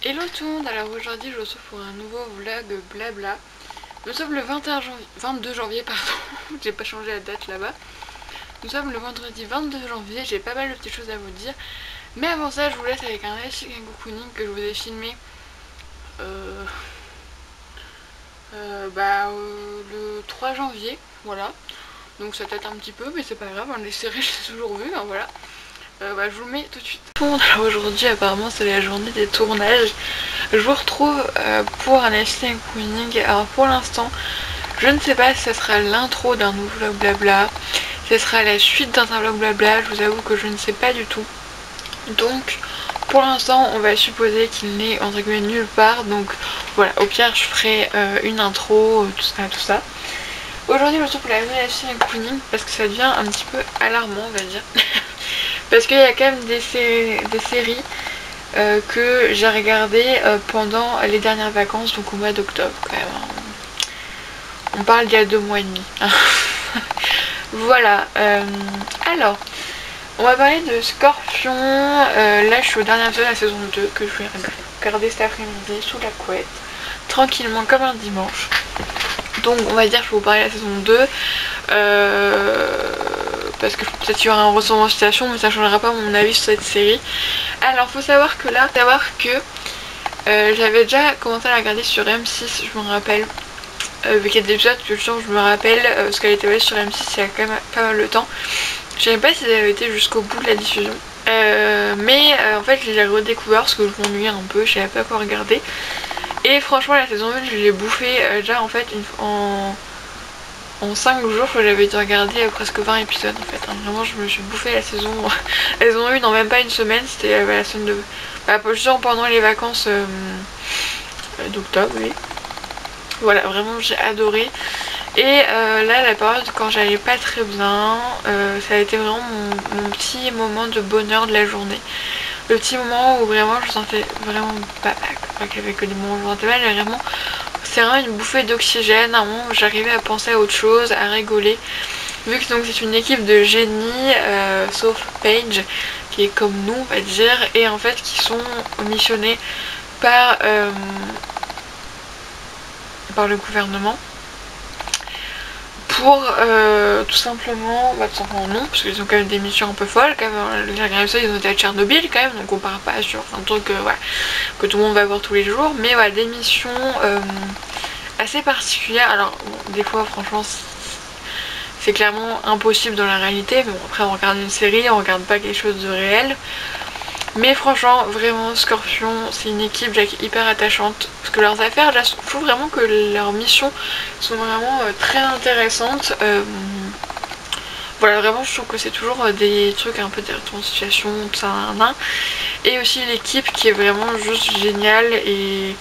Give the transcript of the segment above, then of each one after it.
Hello tout le monde, alors aujourd'hui je vous retrouve pour un nouveau vlog blabla. Nous sommes le 22 janvier, pardon, j'ai pas changé la date là-bas. Nous sommes le vendredi 22 janvier, j'ai pas mal de petites choses à vous dire. Mais avant ça, je vous laisse avec un hashing cocooning que je vous ai filmé le 3 janvier, voilà. Donc ça date un petit peu, mais c'est pas grave, les séries je l'ai toujours vu, hein, voilà. Je vous le mets tout de suite. Alors aujourd'hui apparemment c'est la journée des tournages. Je vous retrouve pour un hashing cocooning. Alors pour l'instant je ne sais pas si ça sera l'intro d'un nouveau vlog blabla, si ça sera la suite d'un vlog blabla, je vous avoue que je ne sais pas du tout. Donc pour l'instant on va supposer qu'il n'est entre guillemets nulle part. Donc voilà, au pire je ferai une intro, tout ça. Aujourd'hui je me retrouve pour la nouvelle hashing cocooning parce que ça devient un petit peu alarmant on va dire. Parce qu'il y a quand même des séries que j'ai regardées pendant les dernières vacances, donc au mois d'octobre quand même. On parle d'il y a 2 mois et demi. Voilà. Alors, on va parler de Scorpion. Là, je suis au dernier épisode de la saison 2 que je vais regarder cet après-midi sous la couette, tranquillement comme un dimanche. Donc, on va dire que je vais vous parler de la saison 2. Parce que peut-être qu'il y aura un ressort en situation, mais ça changera pas mon avis sur cette série. Alors faut savoir que là, j'avais déjà commencé à la regarder sur M6, je me rappelle, avec des épisodes que je me rappelle, parce qu'elle était passée sur M6 il y a quand même pas mal de temps. Je savais pas si elle avait été jusqu'au bout de la diffusion. En fait je l'ai redécouvert parce que je m'ennuyais un peu, je savais pas quoi regarder. Et franchement la saison 1 je l'ai bouffée déjà en fait en 5 jours que j'avais dû regarder presque 20 épisodes en fait. Vraiment je me suis bouffé la saison 1 en même pas une semaine, c'était la semaine de... genre pendant les vacances d'octobre, oui. Voilà, vraiment j'ai adoré. Et là la période quand j'allais pas très bien, ça a été vraiment mon petit moment de bonheur de la journée. Le petit moment où vraiment je me sentais vraiment pas mal, qu'il y avait que des moments où je me sentais mal, mais vraiment c'est vraiment une bouffée d'oxygène, à un moment où j'arrivais à penser à autre chose, à rigoler. Vu que c'est une équipe de génies, sauf Paige, qui est comme nous, on va dire, et en fait qui sont missionnés par le gouvernement pour tout simplement non, parce qu'ils ont quand même des missions un peu folles, quand même, les derniers ça ils ont été à Tchernobyl quand même, donc on part pas sur un truc voilà, que tout le monde va voir tous les jours, mais voilà, des missions assez particulières. Alors bon, des fois franchement c'est clairement impossible dans la réalité, mais bon, après on regarde une série, on regarde pas quelque chose de réel. Mais franchement, vraiment, Scorpion, c'est une équipe hyper attachante. Parce que leurs affaires, là, je trouve vraiment que leurs missions sont vraiment très intéressantes. Voilà, vraiment, je trouve que c'est toujours des trucs un peu de situation, tout ça, et aussi l'équipe qui est vraiment juste géniale et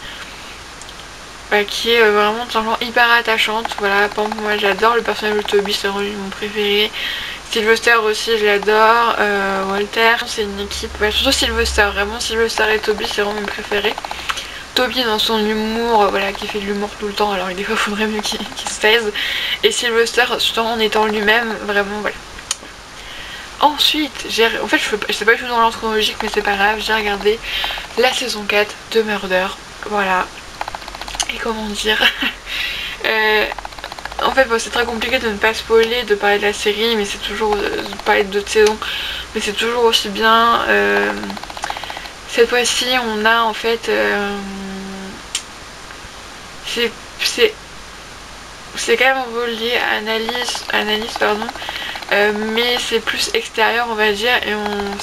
qui est vraiment hyper attachante. Voilà, par exemple, moi j'adore le personnage de Toby, c'est vraiment mon préféré. Sylvester aussi je l'adore, Walter, c'est une équipe, surtout Sylvester, vraiment Sylvester et Toby c'est vraiment mes préférés. Toby dans son humour, voilà, qui fait de l'humour tout le temps, alors des fois il faudrait mieux qu'il se taise. Et Sylvester en étant lui-même, vraiment voilà. Ensuite, en fait je sais pas du tout dans l'ordre chronologique mais c'est pas grave, j'ai regardé la saison 4 de Murder, voilà. Et comment dire en fait bon, c'est très compliqué de ne pas spoiler, de parler de la série, mais c'est toujours de parler d'autres saisons, mais c'est toujours aussi bien. Cette fois-ci on a en fait c'est quand même relié à analyse pardon, mais c'est plus extérieur on va dire, et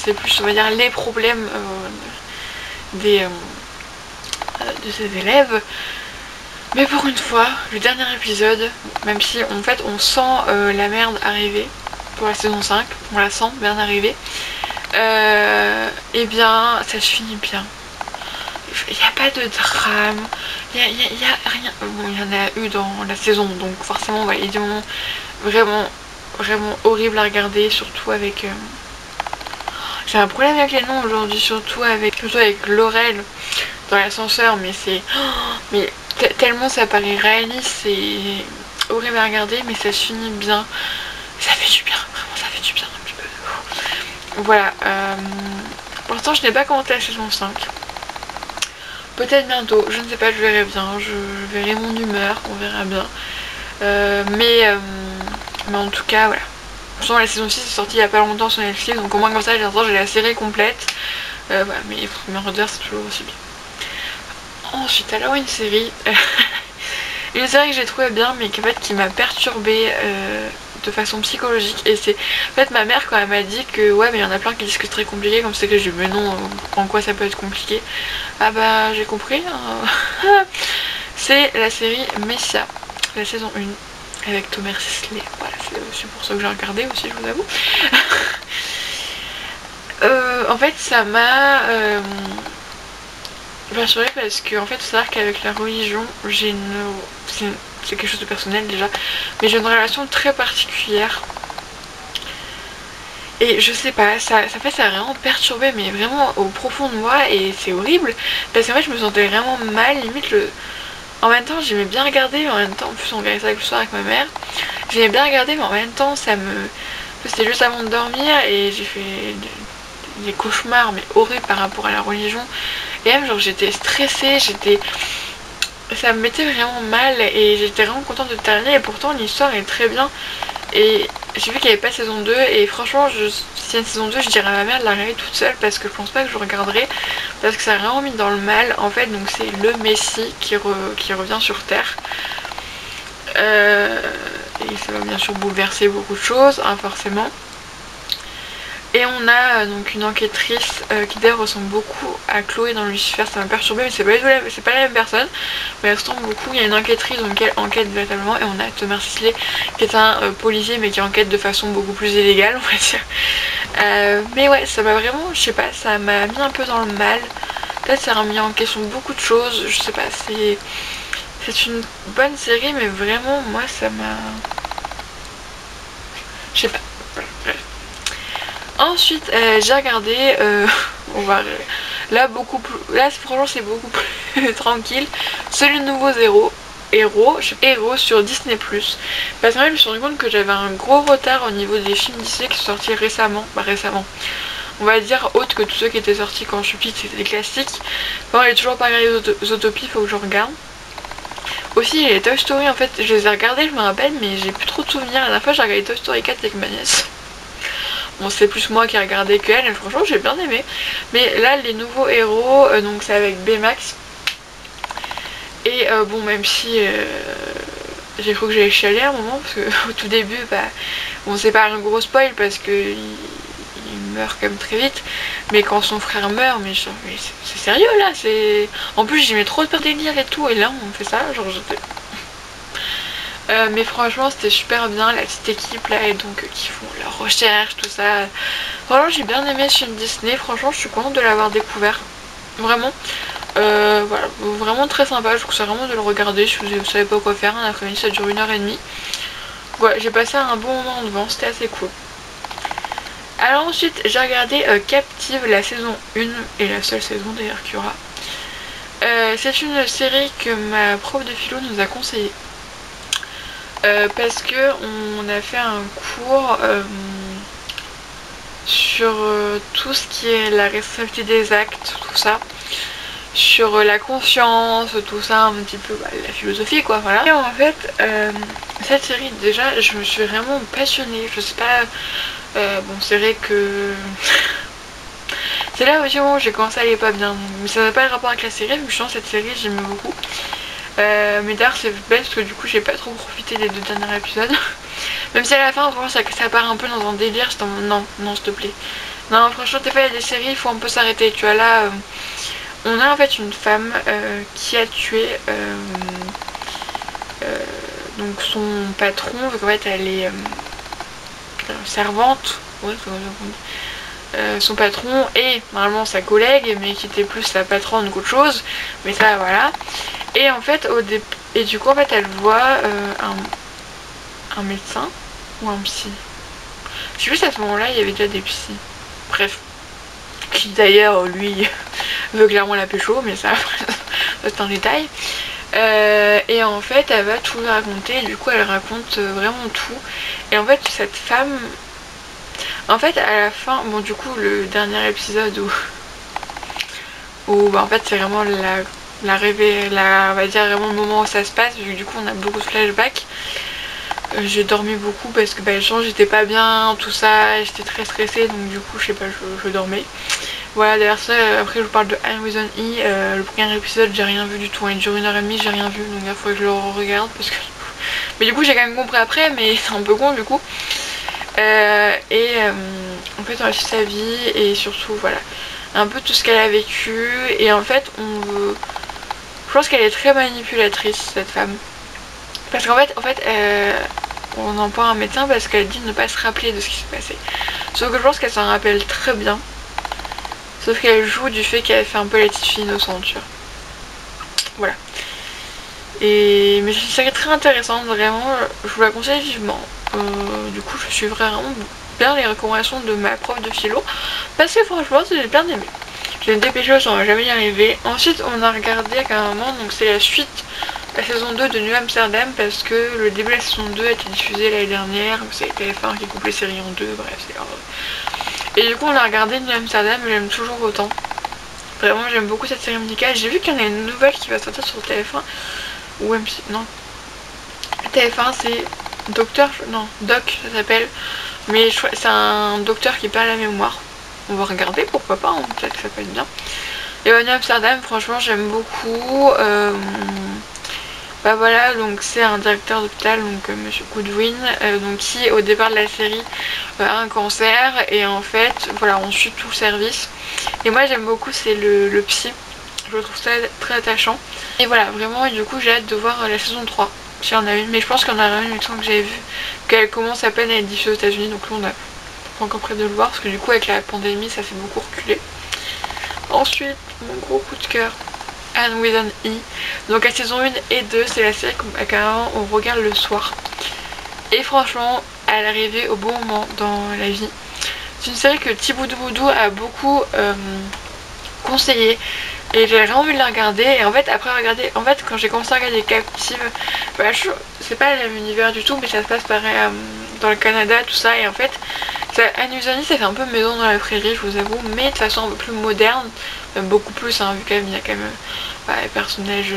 c'est plus on va dire les problèmes de ces élèves. Mais pour une fois, le dernier épisode, même si en fait on sent la merde arriver pour la saison 5, on la sent bien arriver, et bien ça se finit bien. Il n'y a pas de drame, il y a rien. Bon, il y en a eu dans la saison, donc forcément il y a des moments vraiment horribles à regarder, surtout avec... J'ai un problème avec les noms aujourd'hui, surtout avec Laurel dans l'ascenseur, mais c'est... mais tellement ça paraît réaliste, c'est horrible à regarder, mais ça se finit bien. Ça fait du bien, vraiment ça fait du bien un petit peu. Voilà, pour l'instant je n'ai pas commenté la saison 5. Peut-être bientôt, je ne sais pas, je verrai bien, je verrai mon humeur, on verra bien. Mais en tout cas, voilà. De toute façon, la saison 6 est sortie il y a pas longtemps sur Netflix, donc au moins comme ça, j'ai la série complète. Voilà, mais les premières odeurs, c'est toujours aussi bien. Ensuite, alors une série. Une série que j'ai trouvé bien, mais qui m'a perturbée de façon psychologique. Et c'est en fait ma mère, quand elle m'a dit que ouais, mais il y en a plein qui disent que c'est très compliqué, comme c'est que j'ai dit mais non, en quoi ça peut être compliqué. Ah bah j'ai compris hein. C'est la série Messia, la saison 1 avec Thomas Sisley. Voilà, c'est aussi pour ça que j'ai regardé aussi, je vous avoue. En fait ça m'a perturbée parce que en fait faut savoir qu'avec la religion j'ai c'est quelque chose de personnel déjà, mais j'ai une relation très particulière. Et je sais pas, ça a vraiment perturbé, mais vraiment au profond de moi, et c'est horrible, parce qu'en fait je me sentais vraiment mal, limite en même temps j'aimais bien regarder, mais en même temps, en plus on regardait ça le soir avec ma mère, j'aimais bien regarder, mais en même temps c'était juste avant de dormir, et j'ai fait des cauchemars, mais horribles par rapport à la religion, et même genre j'étais stressée, ça me mettait vraiment mal, et j'étais vraiment contente de terminer, et pourtant l'histoire est très bien. Et j'ai vu qu'il n'y avait pas de saison 2 et franchement s'il y a une saison 2 je dirais à ma mère de la regarder toute seule parce que je pense pas que je regarderai parce que ça a vraiment mis dans le mal en fait. Donc c'est le Messie qui revient sur Terre et ça va bien sûr bouleverser beaucoup de choses hein, forcément. Et on a donc une enquêtrice qui d'ailleurs ressemble beaucoup à Chloé dans Lucifer, ça m'a perturbée mais c'est pas la même personne, mais elle ressemble beaucoup. Il y a une enquêtrice donc elle enquête véritablement, et on a Thomas Sisley qui est un policier mais qui enquête de façon beaucoup plus illégale on va dire. Mais ouais, ça m'a vraiment, je sais pas, ça m'a mis un peu dans le mal. Peut-être ça a remis en question beaucoup de choses, je sais pas, c'est une bonne série mais vraiment moi ça m'a... Je sais pas, bref. Ensuite j'ai regardé on va là franchement c'est beaucoup plus tranquille, c'est le nouveau héros sur Disney+. Parce que je me suis rendu compte que j'avais un gros retard au niveau des films Disney qui sont sortis récemment, on va dire autre que tous ceux qui étaient sortis quand je suis petite, c'était des classiques. Bon, j'ai toujours pas regardé Zootopie, faut que je regarde. Aussi les Toy Story en fait je les ai regardés, je me rappelle, mais j'ai plus trop de souvenirs. La dernière fois j'ai regardé Toy Story 4 avec ma nièce. Bon, c'est plus moi qui ai regardé qu'elle, et franchement j'ai bien aimé. Mais là les nouveaux héros, donc c'est avec Baymax. Et bon, même si j'ai cru que j'allais chialer à un moment, parce que au tout début, bah, bon c'est pas un gros spoil parce que il meurt quand même très vite. Mais quand son frère meurt, mais c'est sérieux là, c'est... En plus j'aimais trop de délire et tout, et là on fait ça, genre j'étais... mais franchement c'était super bien, la petite équipe là, et donc qui font leurs recherches, tout ça. Franchement j'ai bien aimé ce film Disney, franchement je suis contente de l'avoir découvert, vraiment. Voilà, vraiment très sympa, je trouve ça vraiment de le regarder si vous savez pas quoi faire un après-midi, ça dure 1h30. Ouais, j'ai passé un bon moment devant, c'était assez cool. Alors ensuite j'ai regardé Captive, la saison 1, et la seule saison d'ailleurs qu'il y aura. C'est une série que ma prof de philo nous a conseillé. Parce que on a fait un cours sur tout ce qui est la responsabilité des actes, tout ça, sur la conscience, tout ça, un petit peu la philosophie quoi, voilà. Et en fait cette série déjà je me suis vraiment passionnée, je sais pas, bon c'est vrai que c'est là aussi où j'ai commencé à aller pas bien, mais ça n'a pas de rapport avec la série, vu que je sens cette série j'aime beaucoup. Mais d'ailleurs c'est bête parce que du coup j'ai pas trop profité des 2 derniers épisodes. Même si à la fin franchement ça part un peu dans un délire, non s'il te plaît. Non franchement des fois il y a des séries, il faut un peu s'arrêter. Tu vois là on a en fait une femme qui a tué donc son patron, donc en fait elle est servante, ouais c'est comme ça qu'on dit. Son patron et normalement sa collègue, mais qui était plus sa patronne qu'autre chose, mais ça voilà. Et en fait et du coup en fait elle voit un médecin ou un psy, je sais plus, à ce moment là il y avait déjà des psys, bref, qui d'ailleurs lui veut clairement la pécho, mais ça c'est un détail. Et en fait elle va tout raconter, et du coup elle raconte vraiment tout. Et en fait cette femme, en fait à la fin, bon du coup le dernier épisode où bah, en fait c'est vraiment on va dire vraiment le moment où ça se passe, vu que du coup on a beaucoup de flashbacks. J'ai dormi beaucoup parce que j'étais pas bien, tout ça, j'étais très stressée, donc du coup je sais pas, je dormais. Voilà, d'ailleurs ça, après je vous parle de Anne with an E, le premier épisode j'ai rien vu du tout, il dure 1h30, j'ai rien vu, donc il faut que je le regarde parce que... Mais du coup j'ai quand même compris après, mais c'est un peu con du coup. En fait on suit sa vie et surtout voilà, un peu tout ce qu'elle a vécu, et en fait je pense qu'elle est très manipulatrice cette femme. Parce qu'en fait, on en parle à un médecin parce qu'elle dit ne pas se rappeler de ce qui s'est passé. Sauf que je pense qu'elle s'en rappelle très bien. Sauf qu'elle joue du fait qu'elle fait un peu la petite fille innocente, tu vois. Voilà. Mais c'est une série très intéressante, vraiment, je vous la conseille vivement. Du coup, je suis vraiment bien les recommandations de ma prof de philo. Parce que franchement, j'ai bien aimé. Je vais me dépêcher, j'en vais jamais y arriver. Ensuite, on a regardé à un moment, donc c'est la suite, la saison 2 de New Amsterdam, parce que le début de la saison 2 a été diffusé l'année dernière, c'est TF1 qui coupe les séries en deux, bref, c'est grave. Et du coup, on a regardé New Amsterdam, j'aime toujours autant. Vraiment, j'aime beaucoup cette série musicale. J'ai vu qu'il y en a une nouvelle qui va sortir sur TF1, ou MC, non. TF1, c'est Docteur, non, Doc, ça s'appelle. Mais c'est un docteur qui perd la mémoire. On va regarder, pourquoi pas, peut-être que ça peut être bien. Et New Amsterdam, franchement, j'aime beaucoup. Bah voilà, donc c'est un directeur d'hôpital, donc Monsieur Goodwin, donc qui au départ de la série a un cancer, et en fait voilà, on suit tout le service. Et moi j'aime beaucoup, c'est le psy, je trouve ça très attachant. Et voilà, vraiment, et du coup j'ai hâte de voir la saison 3, s'il y en a une, mais je pense qu'il y en aura une que j'avais vu, qu'elle commence à peine à être diffusée aux États-Unis, donc là on a pas encore près de le voir, parce que du coup avec la pandémie ça fait beaucoup reculer. Ensuite, mon gros coup de cœur, Anne with an E. Donc la saison 1 et 2, c'est la série qu'on regarde le soir. Et franchement, elle est arrivée au bon moment dans la vie. C'est une série que Thibaudou Boudou a beaucoup conseillé. Et j'ai vraiment envie de la regarder. Et en fait, après regarder, en fait, quand j'ai commencé à regarder Captive, bah, c'est pas le même univers du tout, mais ça se passe pareil dans le Canada, tout ça. Et en fait, Anne with an E, ça fait un peu maison dans la prairie, je vous avoue, mais de façon un peu plus moderne. Beaucoup plus, hein, vu qu'il y a quand même les personnages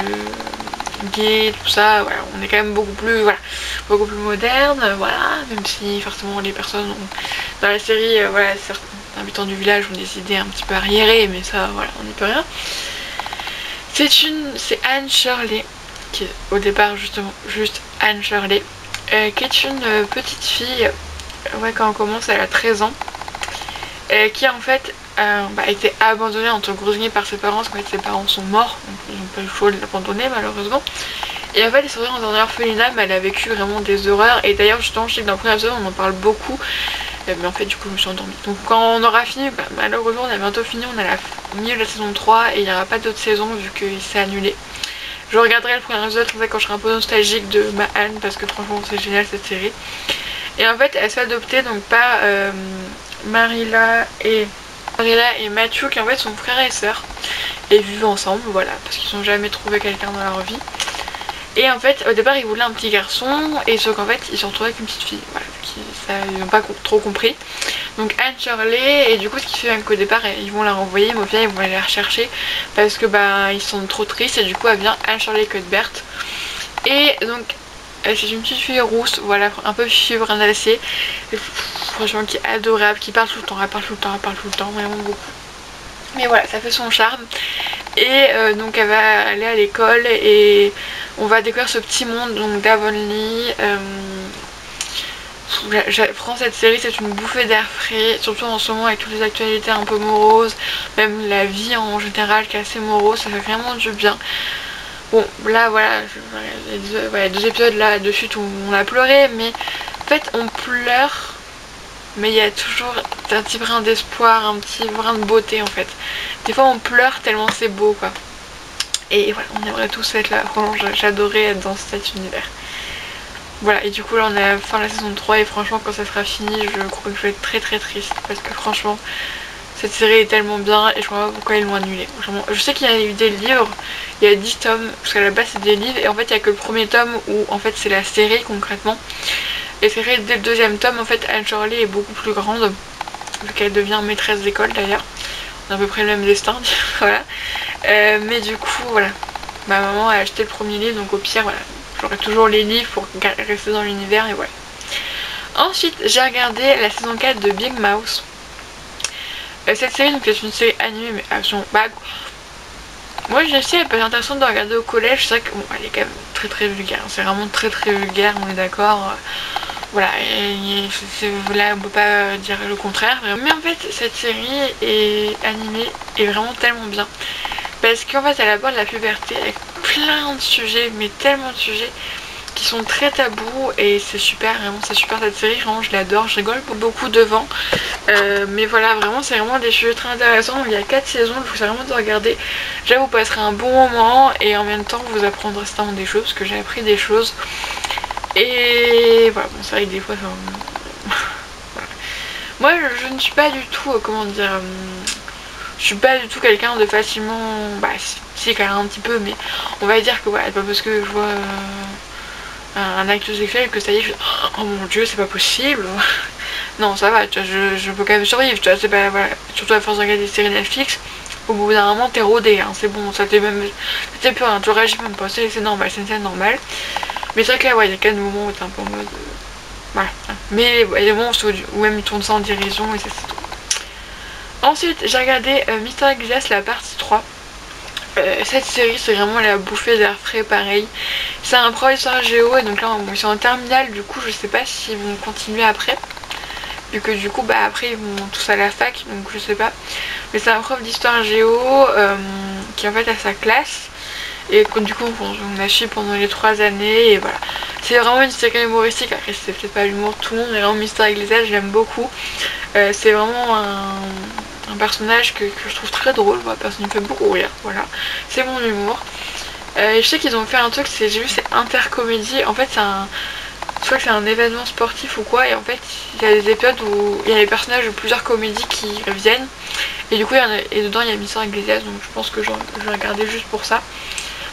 gays, tout ça, voilà, on est quand même beaucoup plus moderne, voilà, même si forcément les personnes dans la série, voilà, certains habitants du village ont des idées un petit peu arriérées, mais ça, voilà, on n'y peut rien. C'est Anne Shirley, qui est au départ justement juste Anne Shirley, qui est une petite fille, ouais, quand on commence, elle a 13 ans, qui en fait a été abandonnée entre gros guillemets par ses parents, parce qu'en fait ses parents sont morts, donc ils n'ont pas eu le choix de l'abandonner malheureusement. Et en fait elle se retrouve dans un orphelinat, mais elle a vécu vraiment des horreurs. Et d'ailleurs justement je sais que dans le premier épisode on en parle beaucoup, mais en fait du coup je me suis endormie. Donc quand on aura fini, malheureusement on a bientôt fini, on est au milieu de la saison 3 et il n'y aura pas d'autres saisons vu qu'il s'est annulé. Je regarderai le premier épisode quand je serai un peu nostalgique de ma Anne, parce que franchement c'est génial cette série. Et en fait elle se fait adopter donc par Marilla et Matthew, qui en fait sont frères et sœurs et vivent ensemble, voilà, parce qu'ils n'ont jamais trouvé quelqu'un dans leur vie. Et en fait au départ ils voulaient un petit garçon, et sauf qu'en fait ils se retrouvaient avec une petite fille, voilà, ils n'ont pas trop compris. Donc Anne Shirley, et du coup ce qui fait qu'au départ ils vont la renvoyer, mais au final ils vont aller la rechercher parce que ils sont trop tristes, et du coup elle vient Anne Shirley Cuthbert. Et donc c'est une petite fille rousse, voilà, un peu fibre, rien à laisser. Franchement qui est adorable, qui parle tout le temps, elle parle tout le temps, vraiment beaucoup. Mais voilà, ça fait son charme. Et donc elle va aller à l'école et on va découvrir ce petit monde donc d'Avonlea. Franchement cette série c'est une bouffée d'air frais, surtout en ce moment avec toutes les actualités un peu moroses, même la vie en général qui est assez morose, ça fait vraiment du bien. Bon là voilà, il y a deux épisodes là de suite où on a pleuré, mais en fait on pleure, mais il y a toujours un petit brin d'espoir, un petit brin de beauté en fait. Des fois on pleure tellement c'est beau quoi. Et voilà, on aimerait tous être là, franchement j'adorais être dans cet univers. Voilà, et du coup là on est à la fin de la saison 3 et franchement quand ça sera fini je crois que je vais être très très triste, parce que franchement cette série est tellement bien et je vois pas pourquoi ils l'ont annulée. Vraiment, je sais qu'il y a eu des livres, il y a 10 tomes, parce qu'à la base c'est des livres, et en fait il y a que le premier tome où en fait c'est la série concrètement. Et c'est vrai, dès le deuxième tome en fait Anne Shirley est beaucoup plus grande, vu qu'elle devient maîtresse d'école d'ailleurs. On a à peu près le même destin, voilà. Mais du coup voilà, ma maman a acheté le premier livre, donc au pire voilà, j'aurai toujours les livres pour rester dans l'univers et voilà. Ensuite j'ai regardé la saison 4 de Big Mouth. Cette série donc est une série animée mais absolument moi j'ai essayé, elle peut être intéressante de regarder au collège, c'est vrai que bon, elle est quand même très vulgaire, c'est vraiment très vulgaire, on est d'accord. Voilà, là on peut pas dire le contraire. Mais en fait cette série est animée et vraiment tellement bien. Parce qu'en fait elle aborde la puberté avec plein de sujets, mais tellement de sujets qui sont très tabous et c'est super, vraiment c'est super cette série, vraiment je l'adore, je rigole beaucoup devant. Mais voilà, vraiment c'est vraiment des sujets très intéressants. Il y a 4 saisons, je vous conseille vraiment de regarder. Déjà vous passerez un bon moment et en même temps vous apprendrez certainement des choses, parce que j'ai appris des choses. Et voilà, bon c'est vrai que des fois ça... voilà. Moi je ne suis pas du tout, comment dire... je suis pas du tout quelqu'un de facilement... Bah si quand même un petit peu, mais on va dire que voilà, c'est pas parce que je vois un acte sexuel que ça y est, je... oh mon dieu c'est pas possible. Non ça va, tu vois, je peux quand même survivre, tu vois, c'est pas... Voilà. Surtout à force de regarder des séries Netflix, au bout d'un moment t'es rodé, hein, c'est bon, ça t'est même... T'es plus rien, tu réagis même pas, c'est normal, c'est une scène normale. Mais c'est vrai que là, ouais, il y a quand même des moments où t'es un peu en mode... voilà. Mais il y a des moments où même ils tournent ça en dérision et c'est tout. Ensuite, j'ai regardé Mister Glass, la partie 3. Cette série, c'est vraiment la bouffée d'air frais, pareil. C'est un professeur géo, et donc là, ils sont en terminale, du coup, je sais pas s'ils vont continuer après. Vu que du coup, bah après, ils vont tous à la fac, donc je sais pas. Mais c'est un prof d'histoire géo qui en fait a sa classe. Et du coup on a suivi pendant les 3 années et voilà. C'est vraiment une série humoristique, après c'est peut-être pas l'humour de tout le monde, mais vraiment Mister Iglesias j'aime beaucoup. C'est vraiment un personnage que je trouve très drôle, voilà, personne me fait beaucoup rire, voilà. C'est mon humour. Et je sais qu'ils ont fait un truc, j'ai vu c'est Intercomédie, en fait c'est un... Je crois que c'est un événement sportif ou quoi, et en fait il y a des épisodes où il y a les personnages de plusieurs comédies qui reviennent. Et du coup et dedans il y a Mister Iglesias, donc je pense que je vais regarder juste pour ça.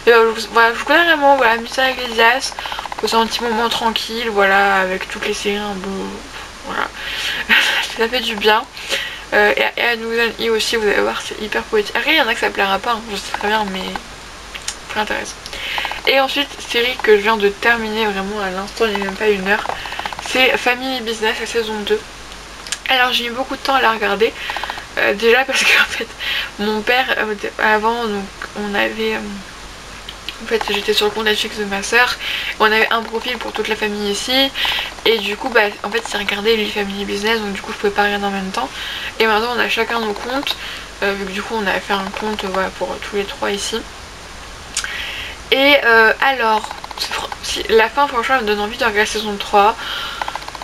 Voilà, je vous connais vraiment, voilà, Mister Iglesias, c'est un petit moment tranquille, voilà, avec toutes les séries un peu, voilà, ça fait du bien. Et à New E aussi, vous allez voir, c'est hyper poétique. Après, il y en a que ça plaira pas, hein, je sais très bien, mais très intéressant. Et ensuite, série que je viens de terminer vraiment à l'instant, il n'y a même pas 1 heure, c'est Family Business, la saison 2. Alors j'ai eu beaucoup de temps à la regarder, déjà parce qu'en fait, mon père, avant, donc on avait... en fait j'étais sur le compte Netflix de ma soeur, on avait un profil pour toute la famille ici et du coup bah en fait c'est regardé lui Family Business, donc du coup je pouvais pas regarder en même temps. Et maintenant on a chacun nos comptes, vu que du coup on a fait un compte voilà, pour tous les 3 ici. Et alors la fin franchement elle me donne envie de regarder la saison 3.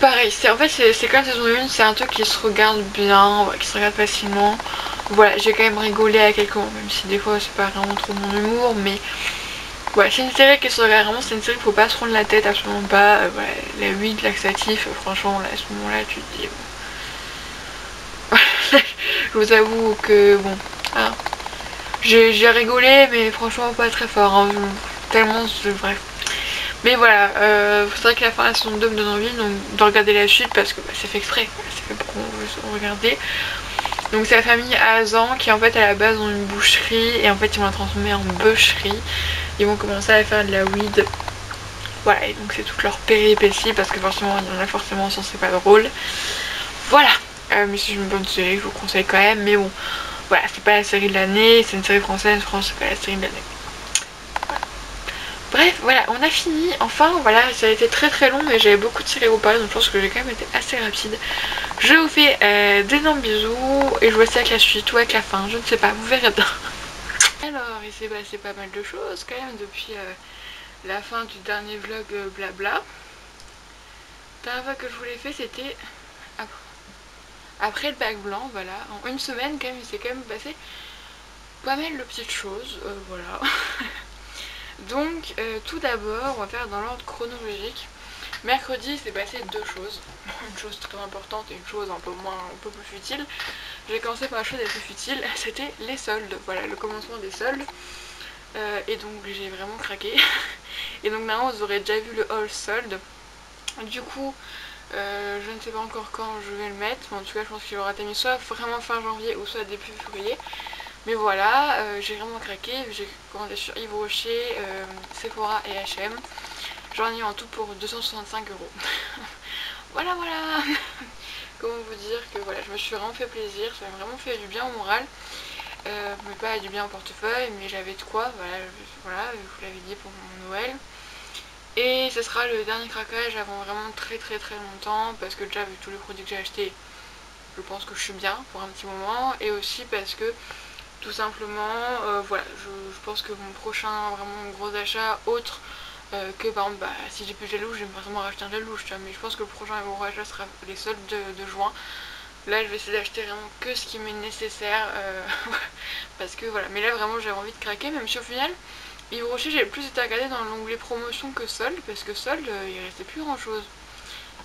Pareil, en fait c'est comme saison 1, c'est un truc qui se regarde bien, qui se regarde facilement. Voilà, j'ai quand même rigolé à quelques moments, même si des fois c'est pas vraiment trop mon humour, mais ouais, c'est une série qui se regarde vraiment, c'est une série qu'il faut pas se prendre la tête, absolument pas. Ouais, la 8 laxatif, franchement, là, à ce moment-là, tu te dis... je vous avoue que, bon, hein, j'ai rigolé, mais franchement, pas très fort, hein, tellement, bref. Mais voilà, c'est vrai que la fin de la saison 2 me donne envie donc, de regarder la suite, parce que bah, c'est fait exprès, c'est fait pour qu'on veut regarder. Donc c'est la famille Hazan qui en fait à la base ont une boucherie et en fait ils vont la transformer en bûcherie. Ils vont commencer à faire de la weed. Voilà, et donc c'est toute leur péripétie parce que forcément il y en a forcément sans c'est pas drôle. Voilà, mais c'est une bonne série, je vous conseille quand même. Mais bon, voilà, c'est pas la série de l'année, c'est une série française, France c'est pas la série de l'année. Bref, voilà, on a fini. Enfin, voilà, ça a été très long, mais j'avais beaucoup de séries à vous parler, donc je pense que j'ai quand même été assez rapide. Je vous fais d'énormes bisous, et je vous laisse avec la suite ou avec la fin, je ne sais pas, vous verrez bien. Alors, il s'est passé pas mal de choses quand même depuis la fin du dernier vlog blabla. La dernière fois que je vous l'ai fait, c'était après le bac blanc, voilà. En 1 semaine, quand même, il s'est quand même passé pas mal de petites choses, voilà. Donc tout d'abord on va faire dans l'ordre chronologique. Mercredi il s'est passé 2 choses. Une chose très importante et une chose un peu plus futile. J'ai commencé par la chose la plus futile, c'était les soldes. Voilà, le commencement des soldes. Et donc j'ai vraiment craqué. Et donc normalement vous aurez déjà vu le haul solde. Du coup je ne sais pas encore quand je vais le mettre, mais en tout cas je pense qu'il aura été mis soit vraiment fin janvier ou soit début février. Mais voilà, j'ai vraiment craqué, j'ai commandé sur Yves Rocher, Sephora et H&M. J'en ai eu en tout pour 265 €. Voilà voilà. Comment vous dire que voilà, je me suis vraiment fait plaisir, ça m'a vraiment fait du bien au moral. Mais pas du bien au portefeuille, mais j'avais de quoi, voilà, je vous l'avais dit pour mon Noël. Et ce sera le dernier craquage avant vraiment très longtemps, parce que déjà vu tous les produits que j'ai achetés, je pense que je suis bien pour un petit moment, et aussi parce que tout simplement, voilà, je pense que mon prochain vraiment gros achat autre que par exemple si j'ai plus de louche, je vais vraiment racheter un de louche, mais je pense que le prochain gros achat sera les soldes de juin. Là je vais essayer d'acheter vraiment que ce qui m'est nécessaire parce que voilà, mais là vraiment j'avais envie de craquer, même si au final Yves Rocher j'ai plus été regardé dans l'onglet promotion que solde, parce que solde il restait plus grand chose.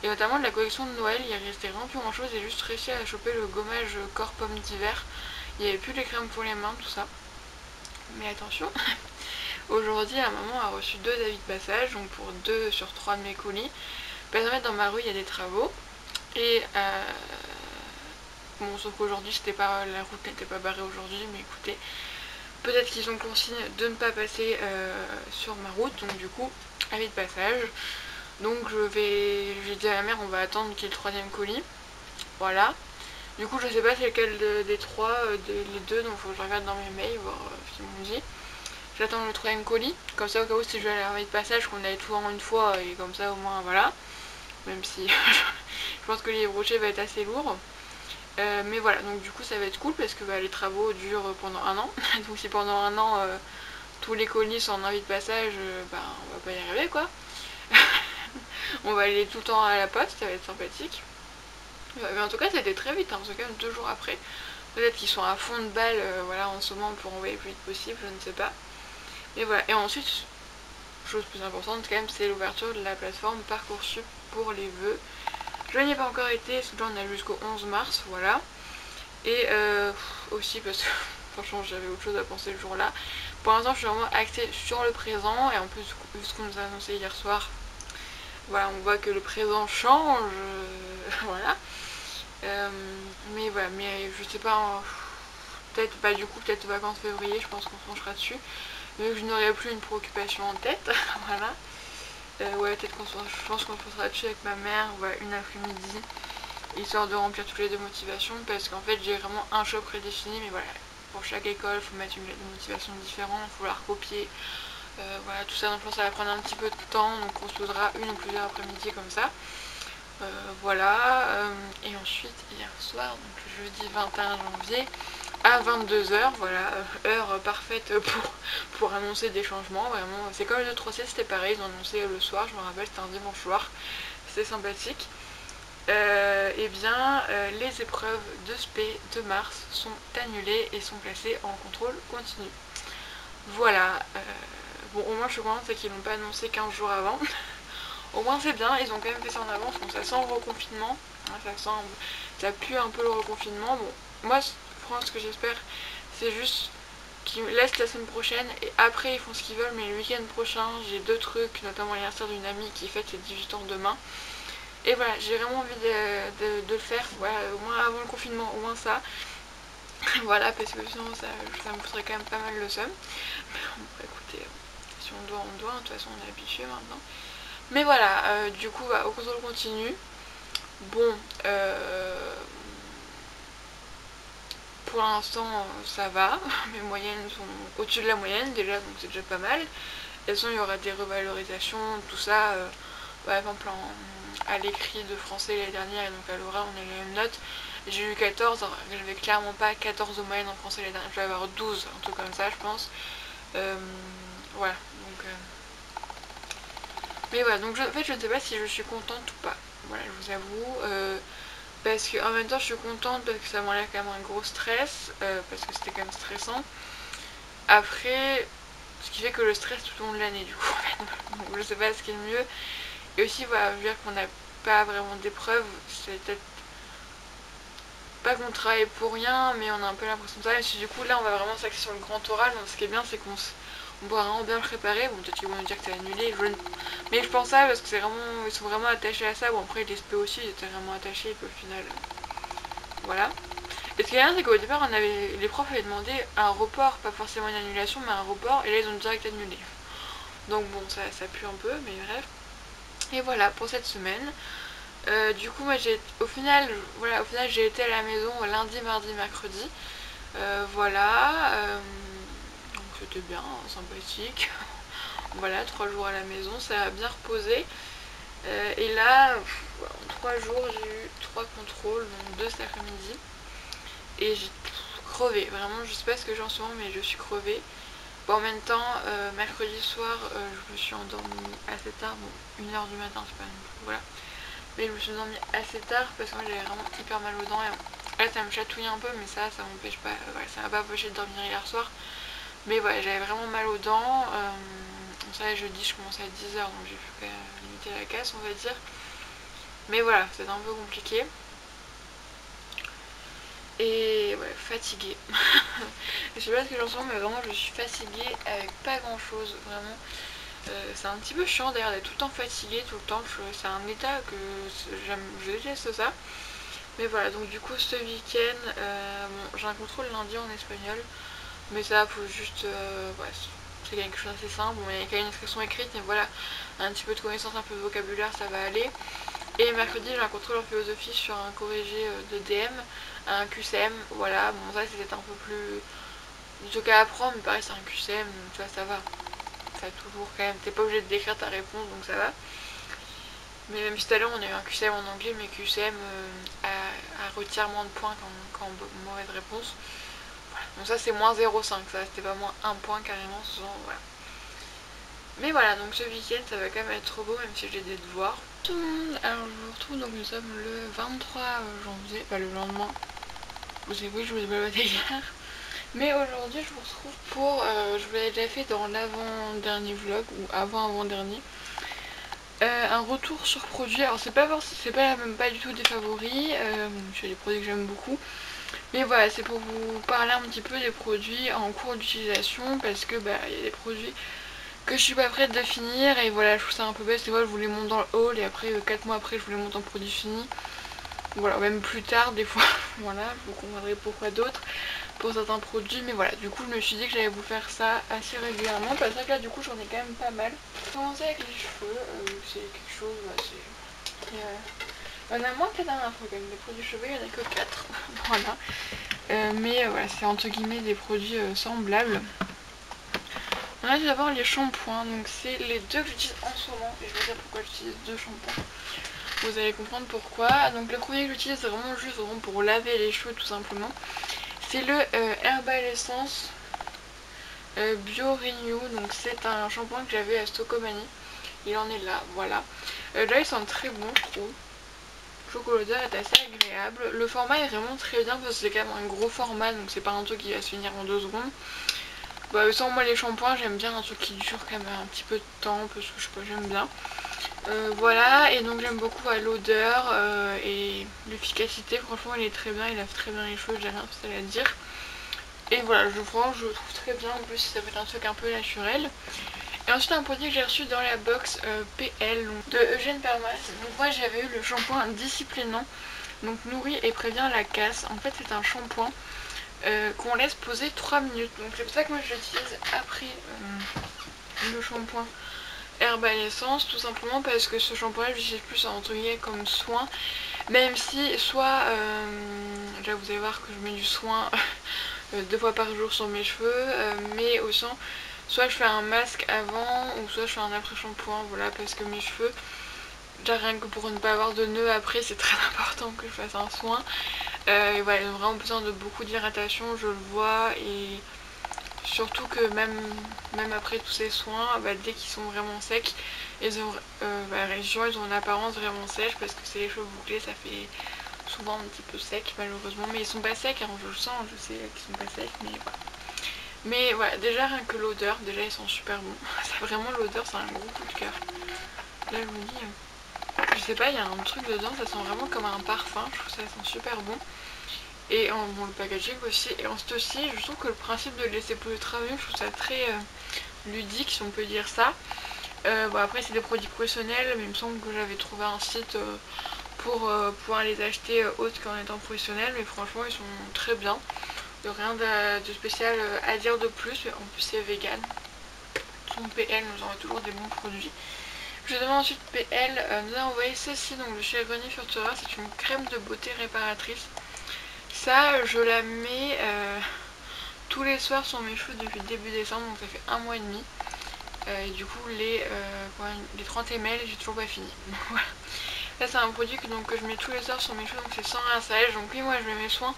Et notamment de la collection de Noël, il restait vraiment plus grand chose, j'ai juste réussi à choper le gommage corps pomme d'hiver. Il n'y avait plus les crèmes pour les mains, tout ça. Mais attention, aujourd'hui la maman a reçu 2 avis de passage, donc pour 2 sur 3 de mes colis. Parce qu'en fait dans ma rue il y a des travaux, et bon, sauf qu'aujourd'hui la route n'était pas barrée aujourd'hui, mais écoutez, peut-être qu'ils ont consigne de ne pas passer sur ma route, donc du coup, avis de passage. Donc j'ai dit à ma mère on va attendre qu'il y ait le 3ème colis, voilà. Du coup je sais pas c'est lequel des trois, les deux, donc il faut que je regarde dans mes mails, voir ce qu'ils m'ont dit. J'attends le 3ème colis, comme ça au cas où si je vais à l'avis de passage qu'on allait tout en une fois, et comme ça au moins voilà. Même si je pense que les brochets va être assez lourd. Mais voilà, donc du coup ça va être cool parce que les travaux durent pendant un an. Donc si pendant un an tous les colis sont en avis de passage, on va pas y arriver quoi. On va aller tout le temps à la poste, ça va être sympathique. Mais en tout cas ça a été très vite, c'est quand même 2 jours après. Peut-être qu'ils sont à fond de balle voilà, en ce moment pour envoyer le plus vite possible, je ne sais pas. Mais voilà, et ensuite, chose plus importante quand même, c'est l'ouverture de la plateforme Parcoursup pour les vœux. Je n'y ai pas encore été, là on a jusqu'au 11 mars, voilà. Et aussi parce que franchement j'avais autre chose à penser le jour-là. Pour l'instant je suis vraiment axée sur le présent, et en plus vu ce qu'on nous a annoncé hier soir, voilà, on voit que le présent change, voilà. Mais voilà, mais je sais pas, peut-être pas du coup, peut-être vacances février, je pense qu'on se penchera dessus. Vu que je n'aurai plus une préoccupation en tête, voilà. Ouais, peut-être je pense qu'on se posera dessus avec ma mère, voilà, une après-midi, histoire de remplir toutes les deux motivations, parce qu'en fait j'ai vraiment un choix prédéfini, mais voilà, pour chaque école, il faut mettre une lettre de motivation différente, il faut la recopier, voilà, tout ça, donc je pense que ça va prendre un petit peu de temps, donc on se posera une ou plusieurs après-midi comme ça. Voilà, et ensuite hier soir, donc le jeudi 21 janvier, à 22 h, voilà, heure parfaite pour annoncer des changements, vraiment, c'est comme le 3C, c'était pareil, ils ont annoncé le soir, je me rappelle, c'était un dimanche soir, c'était sympathique. Et bien, les épreuves de SP de mars sont annulées et sont placées en contrôle continu. Voilà, bon, au moins je suis contente, c'est qu'ils l'ont pas annoncé 15 jours avant. Au moins c'est bien, ils ont quand même fait ça en avance, donc ça sent le reconfinement, ça pue un peu le reconfinement. Bon, moi, franchement, ce que j'espère, c'est juste qu'ils laissent la semaine prochaine, et après ils font ce qu'ils veulent, mais le week-end prochain, j'ai 2 trucs, notamment l'anniversaire d'une amie qui fête ses 18 ans demain. Et voilà, j'ai vraiment envie de le faire, voilà, au moins avant le confinement, au moins ça. Voilà, parce que sinon ça me foutrait quand même pas mal le seum. Mais bon, écoutez, si on doit, on doit, de toute façon on est habitué maintenant. Mais voilà, du coup, au contrôle continu. Bon, pour l'instant ça va, mes moyennes sont au-dessus de la moyenne déjà, donc c'est déjà pas mal. Et sinon il y aura des revalorisations, tout ça. Par exemple à l'écrit de français l'année dernière, et donc à l'oral on a les mêmes notes. J'ai eu 14, j'avais clairement pas 14 de moyenne en français l'année dernière, je vais avoir 12, un truc comme ça je pense. Voilà, donc... Mais voilà, donc en fait je ne sais pas si je suis contente ou pas, voilà, je vous avoue. Parce qu'en même temps je suis contente parce que ça m'enlève quand même un gros stress, parce que c'était quand même stressant. Après, ce qui fait que le stress tout au long de l'année du coup, donc je sais pas ce qui est le mieux. Et aussi voilà, je veux dire qu'on n'a pas vraiment d'épreuves, c'est peut-être pas qu'on travaille pour rien, mais on a un peu l'impression de ça. Et du coup là on va vraiment s'axer sur le grand oral, donc ce qui est bien c'est qu'on pourra vraiment bien le préparer. Bon, peut-être qu'ils vont nous dire que c'est annulé, mais je pense ça parce que ils sont vraiment attachés à ça. Bon, après les SP aussi ils étaient vraiment attachés, et puis au final voilà. Et ce qui est bien, c'est qu'au départ, les profs avaient demandé un report, pas forcément une annulation, mais un report, et là ils ont direct annulé. Donc bon, ça pue un peu, mais bref. Et voilà pour cette semaine. Du coup, moi au final j'ai été à la maison lundi, mardi, mercredi. Voilà. Donc c'était bien, sympathique. Voilà, 3 jours à la maison, ça a bien reposé. Et là, en 3 jours, j'ai eu 3 contrôles, donc 2 cet après-midi. Et j'ai crevé, vraiment, je sais pas ce que j'ai en ce moment, mais je suis crevée. Bon, en même temps, mercredi soir, je me suis endormie assez tard, bon, 1h du matin, c'est pas non plus, voilà. Mais je me suis endormie assez tard parce que moi j'avais vraiment hyper mal aux dents. Et là, ça me chatouille un peu, mais ça m'empêche pas, voilà, ça m'a pas empêché de dormir hier soir. Mais voilà, j'avais vraiment mal aux dents. Ça, jeudi, je commençais à 10h, donc j'ai pu limiter la casse, on va dire. Mais voilà, c'était un peu compliqué. Et ouais, fatiguée. Je sais pas ce que j'en sens, mais vraiment je suis fatiguée avec pas grand chose, vraiment. C'est un petit peu chiant d'ailleurs d'être tout le temps fatiguée, tout le temps. C'est un état que je déteste ça. Mais voilà, donc du coup ce week-end, bon, j'ai un contrôle lundi en espagnol. Mais ça, faut juste... ouais, c'est quelque chose d'assez simple. Bon, il y a quand même une expression écrite, mais voilà, un petit peu de connaissance, un peu de vocabulaire, ça va aller. Et mercredi, j'ai un contrôle en philosophie sur un corrigé de DM, un QCM, voilà. Bon, ça, c'était un peu plus du truc à apprendre, mais pareil, c'est un QCM, donc tu vois, ça va. Ça toujours quand même, t'es pas obligé de décrire ta réponse, donc ça va. Mais même si tout à l'heure, on a eu un QCM en anglais, mais QCM à retire moins de points quand mauvaise réponse. Voilà. Donc ça, c'est moins 0,5, ça, c'était pas moins 1 point carrément, souvent, voilà. Mais voilà, donc ce week-end ça va quand même être trop beau, même si j'ai des devoirs. Tout le monde, alors je vous retrouve, donc nous sommes le 23 janvier, pas le lendemain. Vous savez, oui, je vous ai baladé hier. Mais aujourd'hui je vous retrouve pour, je vous l'avais déjà fait dans l'avant-dernier vlog, ou avant-avant-dernier. Un retour sur produit, alors c'est pas même pas du tout des favoris, c'est des produits que j'aime beaucoup. Mais voilà, c'est pour vous parler un petit peu des produits en cours d'utilisation, parce que bah il y a des produits que je suis pas prête de finir et voilà, je trouve ça un peu bête. Des fois je vous les monte dans le haul et après 4 mois après je vous les monte en produit fini. Voilà, même plus tard des fois. Voilà, vous comprendrez pourquoi d'autres pour certains produits. Mais voilà, du coup je me suis dit que j'allais vous faire ça assez régulièrement parce que là du coup j'en ai quand même pas mal. Commencer avec les cheveux, c'est quelque chose, c'est... Il y en a moins que la dernière fois quand même, des produits cheveux il y en a que 4. Voilà. Mais voilà, c'est entre guillemets des produits semblables. On a tout d'abord les shampoings, donc c'est les deux que j'utilise en ce moment, et je vais vous dire pourquoi j'utilise 2 shampoings. Vous allez comprendre pourquoi. Donc le premier que j'utilise c'est vraiment juste pour laver les cheveux tout simplement. C'est le Herbal Essence Bio Renew, donc c'est un shampoing que j'avais à Stocomanie. Il en est là, voilà. Là il sent très bon je trouve. Je trouve que l'odeur est assez agréable. Le format est vraiment très bien parce que c'est quand même un gros format, donc c'est pas un truc qui va se finir en 2 secondes. Bah sans moi les shampoings j'aime bien un truc qui dure quand même un petit peu de temps parce que je sais pas, j'aime bien. Voilà, et donc j'aime beaucoup l'odeur et l'efficacité, franchement il est très bien, il lave très bien les cheveux, j'ai rien spécial à dire. Et voilà, franchement je le trouve très bien, en plus ça fait un truc un peu naturel. Et ensuite un produit que j'ai reçu dans la box PL donc, de Eugène Permas. Donc moi j'avais eu le shampoing disciplinant, donc nourrit et prévient la casse. En fait c'est un shampoing qu'on laisse poser 3 minutes. Donc c'est pour ça que moi je l'utilise après le shampoing Herbal Essence, tout simplement parce que ce shampoing là je l'utilise plus entre guillemets comme soin. Même si soit, là vous allez voir que je mets du soin 2 fois par jour sur mes cheveux, mais aussi soit je fais un masque avant ou soit je fais un après shampoing, voilà, parce que mes cheveux, déjà rien que pour ne pas avoir de nœuds après c'est très important que je fasse un soin. Et voilà, ils ont vraiment besoin de beaucoup d'hydratation, je le vois, et surtout que même après tous ces soins, bah, dès qu'ils sont vraiment secs, ils ont, ils ont une apparence vraiment sèche parce que c'est les cheveux bouclés, ça fait souvent un petit peu sec malheureusement, mais ils sont pas secs, hein, je le sens, je sais qu'ils sont pas secs, mais voilà. Mais voilà, déjà rien que l'odeur, déjà ils sont super bons. Vraiment l'odeur c'est un gros coup de cœur. Là je vous dis, je sais pas, il y a un truc dedans, ça sent vraiment comme un parfum, je trouve ça sent super bon. Et bon, le packaging aussi, et ensuite aussi je trouve que le principe de laisser poser 3 minutes, je trouve ça très ludique si on peut dire ça. Bon après c'est des produits professionnels, mais il me semble que j'avais trouvé un site pour pouvoir les acheter autres qu'en étant professionnels, mais franchement ils sont très bien. Rien de spécial à dire de plus, en plus c'est vegan. Son PL nous envoie toujours des bons produits. Je demande ensuite PL nous a envoyé ceci, donc de chez Grenier Furtura, c'est une crème de beauté réparatrice. Ça je la mets tous les soirs sur mes cheveux depuis début décembre, donc ça fait 1 mois et demi. Et du coup les 30 ml j'ai toujours pas fini. Voilà. Là c'est un produit que je mets tous les soirs sur mes cheveux, donc c'est sans rinçage. Donc oui, moi je mets mes soins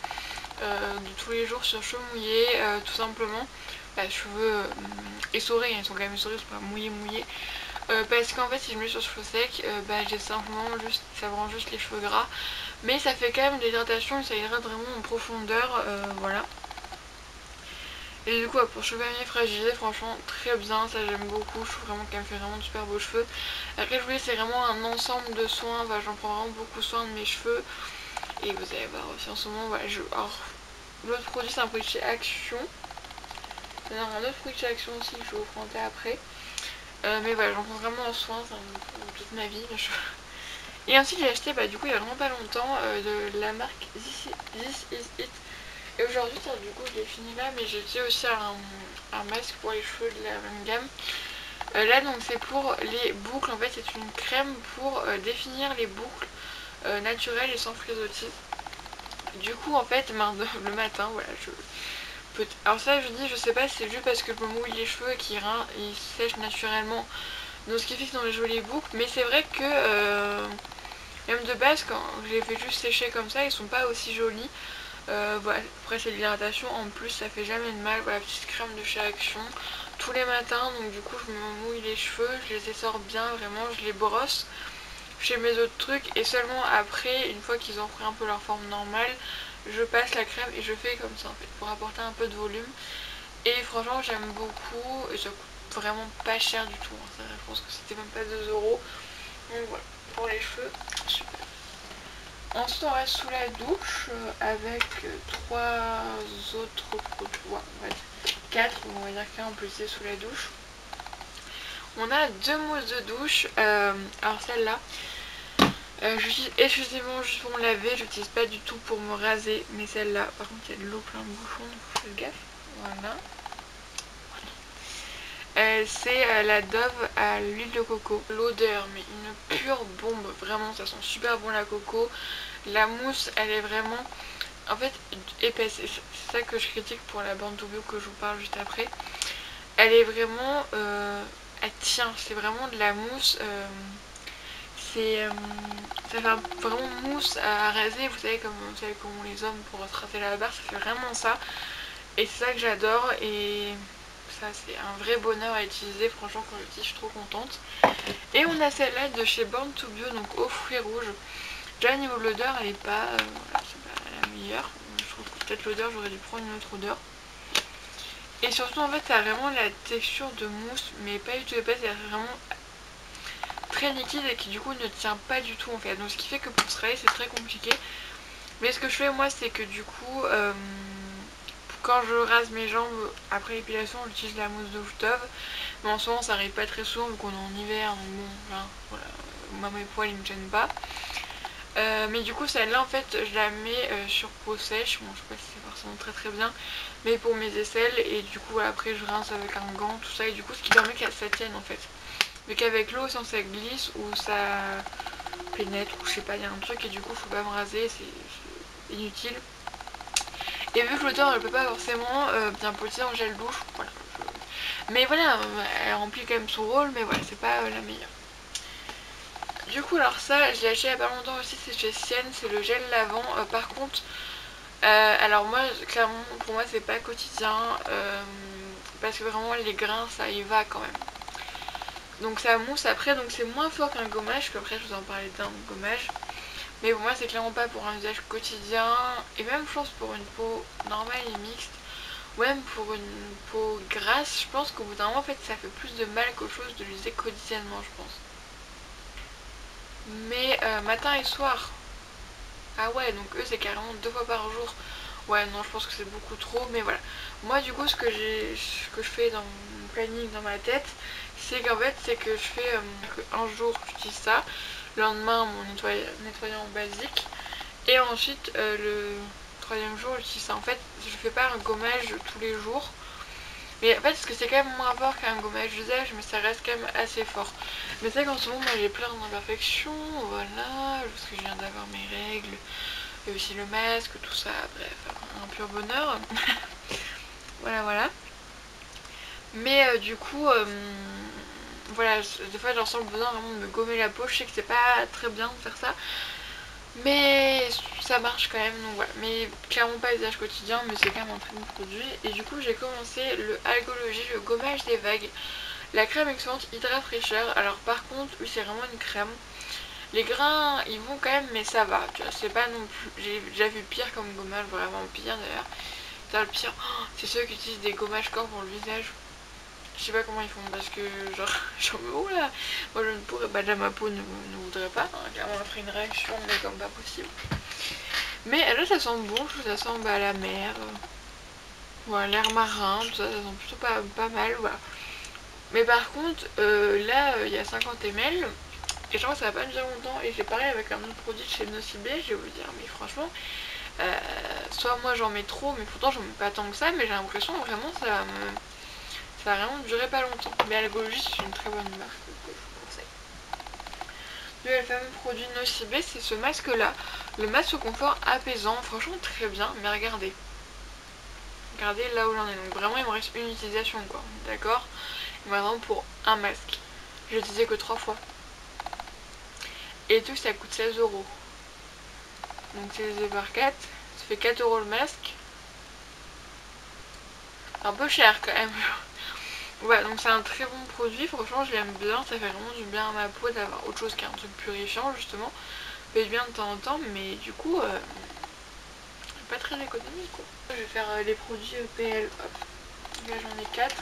de tous les jours sur cheveux mouillés, tout simplement. Cheveux essorés, ils sont quand même essorés, c'est pas mouillé. Parce qu'en fait si je mets sur cheveux secs, j'ai simplement juste, ça me rend juste les cheveux gras. Mais ça fait quand même de l'hydratation et ça hydrate vraiment en profondeur, voilà. Et du coup pour cheveux à mi fragilisés, franchement très bien, ça j'aime beaucoup, je trouve vraiment qu'elle me fait vraiment de super beaux cheveux. Après je voulais c'est vraiment un ensemble de soins, j'en prends vraiment beaucoup soin de mes cheveux. Et vous allez voir aussi en ce moment, voilà, alors l'autre produit c'est un produit chez Action. Il y en a un autre produit chez Action aussi que je vais vous présenter après. Mais voilà, j'en prends vraiment en soin, ça me toute ma vie mes cheveux. Et ensuite j'ai acheté du coup il y a vraiment pas longtemps de la marque This Is It. Et aujourd'hui du coup je l'ai fini là, mais j'ai acheté aussi un masque pour les cheveux de la même gamme. Là donc c'est pour les boucles, en fait c'est une crème pour définir les boucles naturelles et sans frisottis. Du coup en fait le matin voilà alors ça je dis je sais pas si c'est juste parce que je me mouille les cheveux et qu'ils sèchent naturellement, donc ce qui fait qu'ils ont des jolies boucles, mais c'est vrai que même de base quand je les fais juste sécher comme ça ils sont pas aussi jolis. Voilà, après c'est de l'hydratation, en plus ça fait jamais de mal. Voilà, petite crème de chez Action tous les matins, donc du coup je me mouille les cheveux, je les essore bien vraiment, je les brosse, je fais mes autres trucs et seulement après, une fois qu'ils ont pris un peu leur forme normale, je passe la crème et je fais comme ça en fait pour apporter un peu de volume. Et franchement j'aime beaucoup et ça coûte vraiment pas cher du tout, hein. Je pense que c'était même pas 2 euros. Donc voilà, pour les cheveux, super. Ensuite on reste sous la douche avec 3 autres produits, ouais, on va dire 4, on va dire qu'un en plus c'est sous la douche. On a 2 mousses de douche, alors celle-là j'utilise exclusivement juste pour me laver, j'utilise pas du tout pour me raser, mais celle-là par contre il y a de l'eau plein de bouchons donc faut faire gaffe, voilà. C'est la Dove à l'huile de coco. L'odeur, mais une pure bombe, vraiment ça sent super bon la coco. La mousse elle est vraiment en fait épaisse, c'est ça que je critique pour la Born to Bio que je vous parle juste après. Elle est vraiment, elle tient, c'est vraiment de la mousse, ça fait vraiment mousse à raser, vous savez comme les hommes pour tracer la barre, ça fait vraiment ça. Et c'est ça que j'adore et ça c'est un vrai bonheur à utiliser, franchement quand je dis je suis trop contente. Et on a celle-là de chez Born to Bio, donc aux fruits rouges. Déjà au niveau de l'odeur elle est pas, voilà, c'est pas la meilleure, je trouve que peut-être l'odeur j'aurais dû prendre une autre odeur. Et surtout en fait ça a vraiment la texture de mousse mais pas du tout épaisse, elle est vraiment très liquide et qui du coup ne tient pas du tout en fait. Donc ce qui fait que pour se raser c'est très compliqué. Mais ce que je fais moi c'est que du coup quand je rase mes jambes après l'épilation j'utilise la mousse de Dove. Mais en ce moment ça arrive pas très souvent vu qu'on est en hiver, donc bon là, voilà, moi mes poils ils me gênent pas. Mais du coup celle-là en fait je la mets sur peau sèche, bon je sais pas si c'est forcément très bien, mais pour mes aisselles, et du coup après je rince avec un gant tout ça, et du coup ce qui permet qu'elle ça tienne en fait. Vu qu'avec l'eau ça glisse ou ça pénètre ou je sais pas, il y a un truc et du coup faut pas me raser, c'est inutile. Et vu que l'odeur elle peut pas forcément bien polir en gel douche, voilà. Mais voilà, elle remplit quand même son rôle, mais voilà c'est pas la meilleure. Du coup alors ça je l'ai acheté il y a pas longtemps aussi, c'est chez Sienne, c'est le gel lavant. Par contre alors moi clairement pour moi c'est pas quotidien parce que vraiment les grains ça y va quand même. Donc ça mousse après, donc c'est moins fort qu'un gommage, qu'après je vous en parlais d'un gommage. Mais pour moi c'est clairement pas pour un usage quotidien, et même je pense pour une peau normale et mixte, ou même pour une peau grasse, je pense qu'au bout d'un moment en fait ça fait plus de mal qu'autre chose de l'user quotidiennement je pense. Mais matin et soir, ah ouais donc eux c'est carrément 2 fois par jour. Ouais non je pense que c'est beaucoup trop, mais voilà. Moi du coup ce que je fais dans mon planning dans ma tête, c'est qu'en fait c'est que je fais un jour j'utilise ça, Le lendemain mon nettoyant basique. Et ensuite le troisième jour j'utilise ça. En fait je fais pas un gommage tous les jours. Mais en fait parce que c'est quand même moins fort qu'un gommage d'usage, mais ça reste quand même assez fort. Mais c'est vrai qu'en ce moment moi j'ai plein d'imperfections, voilà, parce que je viens d'avoir mes règles, et aussi le masque, tout ça, bref, un pur bonheur. Voilà voilà. Mais du coup, voilà, des fois j'en sens le besoin vraiment de me gommer la peau. Je sais que c'est pas très bien de faire ça, mais ça marche quand même, donc voilà. Mais clairement pas usage quotidien, mais c'est quand même un très bon produit. Et du coup j'ai commencé le Algologie, le gommage des vagues. La crème exfoliante Hydra Fraîcheur. Alors par contre, oui c'est vraiment une crème. Les grains ils vont quand même, mais ça va, tu vois, c'est pas non plus... J'ai déjà vu pire comme gommage, vraiment pire d'ailleurs. Le pire, oh, c'est ceux qui utilisent des gommages corps pour le visage. Je sais pas comment ils font parce que genre oula, moi je ne pourrais pas, déjà ma peau ne voudrait pas, hein, clairement elle ferait une réaction mais comme pas possible. Mais là ça sent bon, je trouve que ça sent bah, la mer, voilà, l'air marin, tout ça, ça sent plutôt pas mal, voilà. Mais par contre là il y a 50 ml et je pense que ça va pas me durer longtemps. Et j'ai parlé avec un autre produit de chez Nocibé, je vais vous dire mais franchement soit moi j'en mets trop, mais pourtant j'en mets pas tant que ça, mais j'ai l'impression vraiment ça va vraiment durer pas longtemps. Mais Algologie c'est une très bonne marque que je vous conseille. Le fameux produit Nocibé, c'est ce masque là, le masque au confort apaisant, franchement très bien. Mais regardez là où j'en ai, donc vraiment il me reste une utilisation quoi, d'accord. Et maintenant pour un masque, je l'ai utilisé que 3 fois et tout ça coûte 16 euros, donc c'est divisé par 4, ça fait 4 euros le masque, un peu cher quand même. Ouais, donc c'est un très bon produit, franchement je l'aime bien, ça fait vraiment du bien à ma peau d'avoir autre chose qu'un truc purifiant justement. Ça fait du bien de temps en temps, mais du coup pas très économique quoi. Je vais faire les produits PL, hop, là j'en ai 4.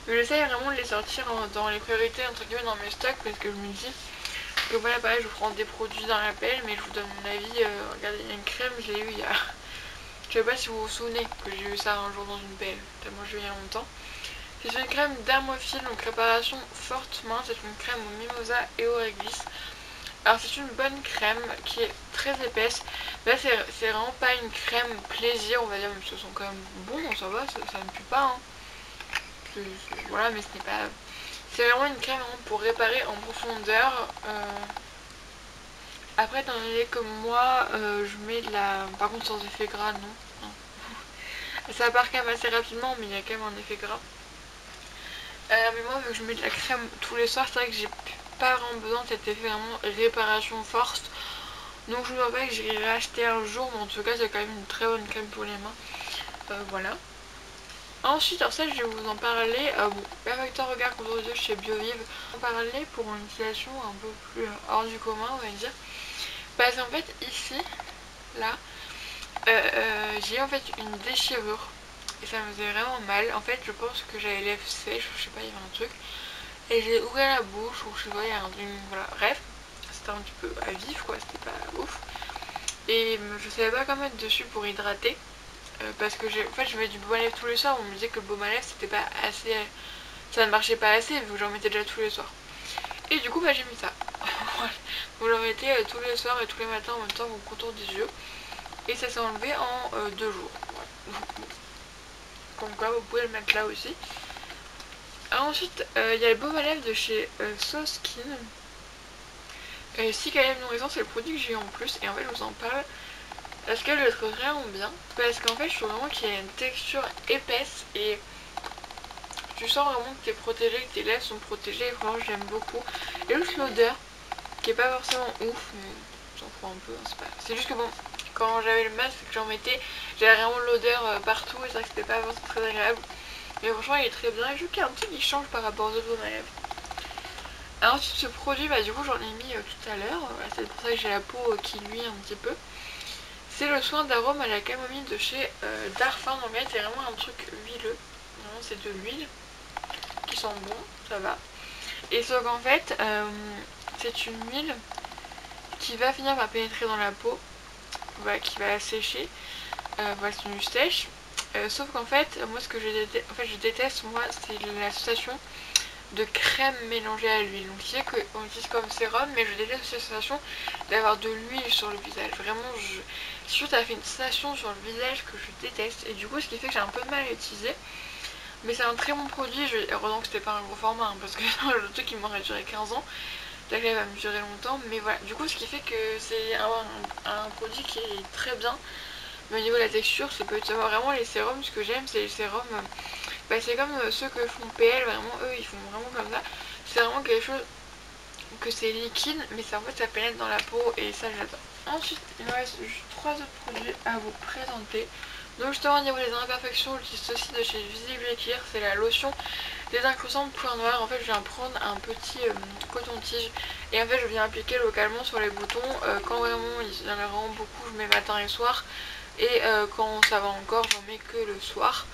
Mais j'essaye vraiment de les sortir dans les priorités entre guillemets dans mes stocks, parce que je me dis que voilà pareil je vous prends des produits dans l'appel, mais je vous donne mon avis. Regardez, il y a une crème, je l'ai eu il y a... Je sais pas si vous vous souvenez que j'ai eu ça un jour dans une PL, tellement je l'ai eu il y a longtemps. C'est une crème dermophile, donc réparation forte main, c'est une crème au mimosa et au réglisse. Alors c'est une bonne crème qui est très épaisse. Là c'est vraiment pas une crème plaisir on va dire, mais ce sont quand même bons, ça va, ça ne pue pas. Hein. Voilà, mais ce n'est pas... C'est vraiment une crème vraiment pour réparer en profondeur. Après étant donné que moi je mets de la... Par contre sans effet gras non. Ça part quand même assez rapidement, mais il y a quand même un effet gras. Mais moi vu que je mets de la crème tous les soirs, c'est vrai que j'ai pas vraiment besoin de cet effet vraiment réparation force. Donc je ne vois pas que j'irai racheter un jour, mais en tout cas c'est quand même une très bonne crème pour les mains. Voilà. Ensuite, alors ça je vais vous en parler, bon, Perfector Regard Contour des yeux chez Biovive. On va en parler pour une utilisation un peu plus hors du commun on va dire. Parce qu'en fait ici, là, j'ai en fait une déchirure. Et ça me faisait vraiment mal. En fait je pense que j'avais les lèvres sèches, je sais pas, il y avait un truc. Et j'ai ouvert la bouche, ou je sais pas, il y a un truc, voilà, bref. C'était un petit peu à vif quoi, c'était pas ouf. Et je savais pas quoi mettre dessus pour hydrater. Parce que en fait je mets du baume à lèvres tous les soirs, on me disait que le baume à lèvres c'était pas assez... Ça ne marchait pas assez vu que j'en mettais déjà tous les soirs. Et du coup bah j'ai mis ça. Donc j'en mettais tous les soirs et tous les matins en même temps au contour des yeux. Et ça s'est enlevé en 2 jours. Voilà. Comme quoi vous pouvez le mettre là aussi. Ensuite il y a le baume à lèvres de chez So Skin. Si quand même nourrissant, c'est le produit que j'ai eu en plus et en fait je vous en parle parce que je le trouve vraiment bien, parce qu'en fait je trouve vraiment qu'il y a une texture épaisse et tu sens vraiment que t'es protégé, que tes lèvres sont protégées, et vraiment j'aime beaucoup. Et juste l'odeur qui est pas forcément ouf, mais j'en fous un peu, hein, c'est juste que bon, quand j'avais le masque et que j'en mettais, j'avais vraiment l'odeur partout et c'est vrai que c'était pas forcément très agréable. Mais franchement il est très bien et je trouve qu'il y a un truc qui change par rapport aux autres baumes à lèvres. Alors ensuite ce produit, bah du coup j'en ai mis tout à l'heure, voilà, c'est pour ça que j'ai la peau qui luit un petit peu. C'est le soin d'arôme à la camomille de chez Darphin. Donc là c'est vraiment un truc huileux, vraiment c'est de l'huile qui sent bon, ça va. Et sauf qu'en fait c'est une huile qui va finir par pénétrer dans la peau, voilà, qui va sécher, voilà c'est une huile sèche. Sauf qu'en fait moi ce que je déteste moi c'est l'association de crème mélangée à l'huile. Donc c'est qu'on utilise comme sérum, mais je déteste cette sensation d'avoir de l'huile sur le visage. Vraiment, c'est sûr, ça fait une sensation sur le visage que je déteste. Et du coup, ce qui fait que j'ai un peu de mal à l'utiliser. Mais c'est un très bon produit. Heureusement que c'était pas un gros format, hein, parce que le truc il m'aurait duré 15 ans. Là, il va me durer longtemps. Mais voilà, du coup, ce qui fait que c'est un produit qui est très bien. Mais au niveau de la texture, c'est peut-être vraiment les sérums. Ce que j'aime, c'est les sérums. C'est comme ceux que font PL, vraiment, eux, ils font vraiment comme ça. C'est vraiment quelque chose que c'est liquide, mais en fait, ça pénètre dans la peau et ça, j'adore. Ensuite, il me reste juste 3 autres produits à vous présenter. Donc justement, au niveau des imperfections, j'utilise ceci de chez Visible Clear, c'est la lotion désincrustante point noir. En fait, je viens prendre un petit coton-tige et en fait, je viens appliquer localement sur les boutons. Quand vraiment il y en a vraiment beaucoup, je mets matin et soir. Et quand ça va encore, j'en mets que le soir.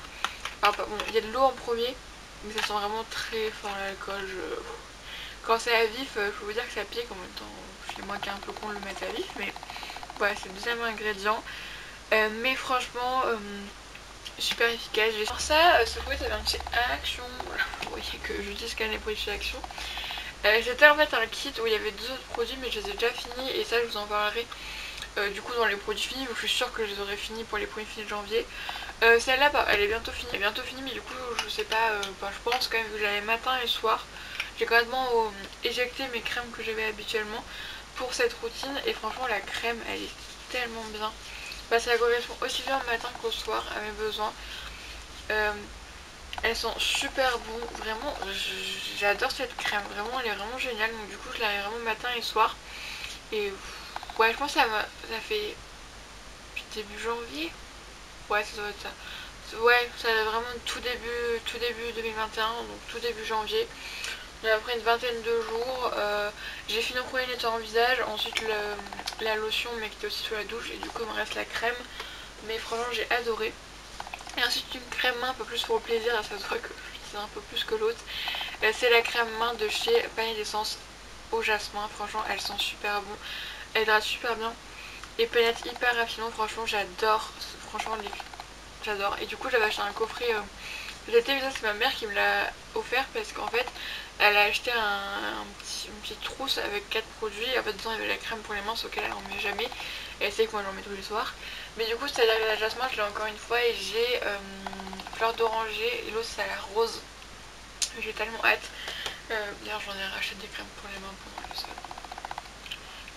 Alors, bon, il y a de l'eau en premier, mais ça sent vraiment très fort l'alcool. Quand c'est à vif, je peux vous dire que ça pique. En même temps, c'est moi qui est un peu con de le mettre à vif, mais voilà, c'est le deuxième ingrédient. Mais franchement, super efficace. Pour ça, ce produit, ça vient de chez Action. Voilà, vous voyez que je dis qu'elle est produit chez Action. C'était en fait un kit où il y avait 2 autres produits, mais je les ai déjà finis, et ça, je vous en parlerai. Du coup dans les produits finis, je suis sûre que je les aurai finis pour les produits finis de janvier. Celle-là, elle est bientôt finie. Elle est bientôt finie, mais du coup, je sais pas, je pense quand même que j'avais matin et soir. J'ai complètement éjecté mes crèmes que j'avais habituellement pour cette routine. Et franchement, la crème, elle est tellement bien. Ça correspond aussi bien le matin qu'au soir à mes besoins. Elles sont super bon. Vraiment, j'adore cette crème. Vraiment, elle est vraiment géniale. Donc du coup, je la mets vraiment matin et soir. Et ouais, je pense que ça fait début janvier. Ouais, ça doit être ça. Ouais, ça va vraiment tout début 2021, donc tout début janvier. Donc après une vingtaine de jours, j'ai fini le premier nettoyant visage, ensuite la lotion mais qui était aussi sous la douche, et du coup il me reste la crème. Mais franchement j'ai adoré. Et ensuite une crème main un peu plus pour le plaisir, ça se voit que j'utilise un peu plus que l'autre. C'est la crème main de chez Panier d'essence au jasmin, franchement elle sent super bon. Elle hydrate super bien et pénètre hyper rapidement, franchement j'adore. Franchement j'adore. Et du coup j'avais acheté un coffret, c'est ma mère qui me l'a offert parce qu'en fait elle a acheté une petite trousse avec 4 produits. En fait dedans il y avait la crème pour les mains, sauf qu'elle en met jamais. Et elle sait que moi j'en mets tous les soirs. Mais du coup c'est-à-dire que la jasmin je l'ai encore une fois, et j'ai fleur d'oranger et l'autre c'est la rose. J'ai tellement hâte. D'ailleurs j'en ai racheté des crèmes pour les mains pendant le sol.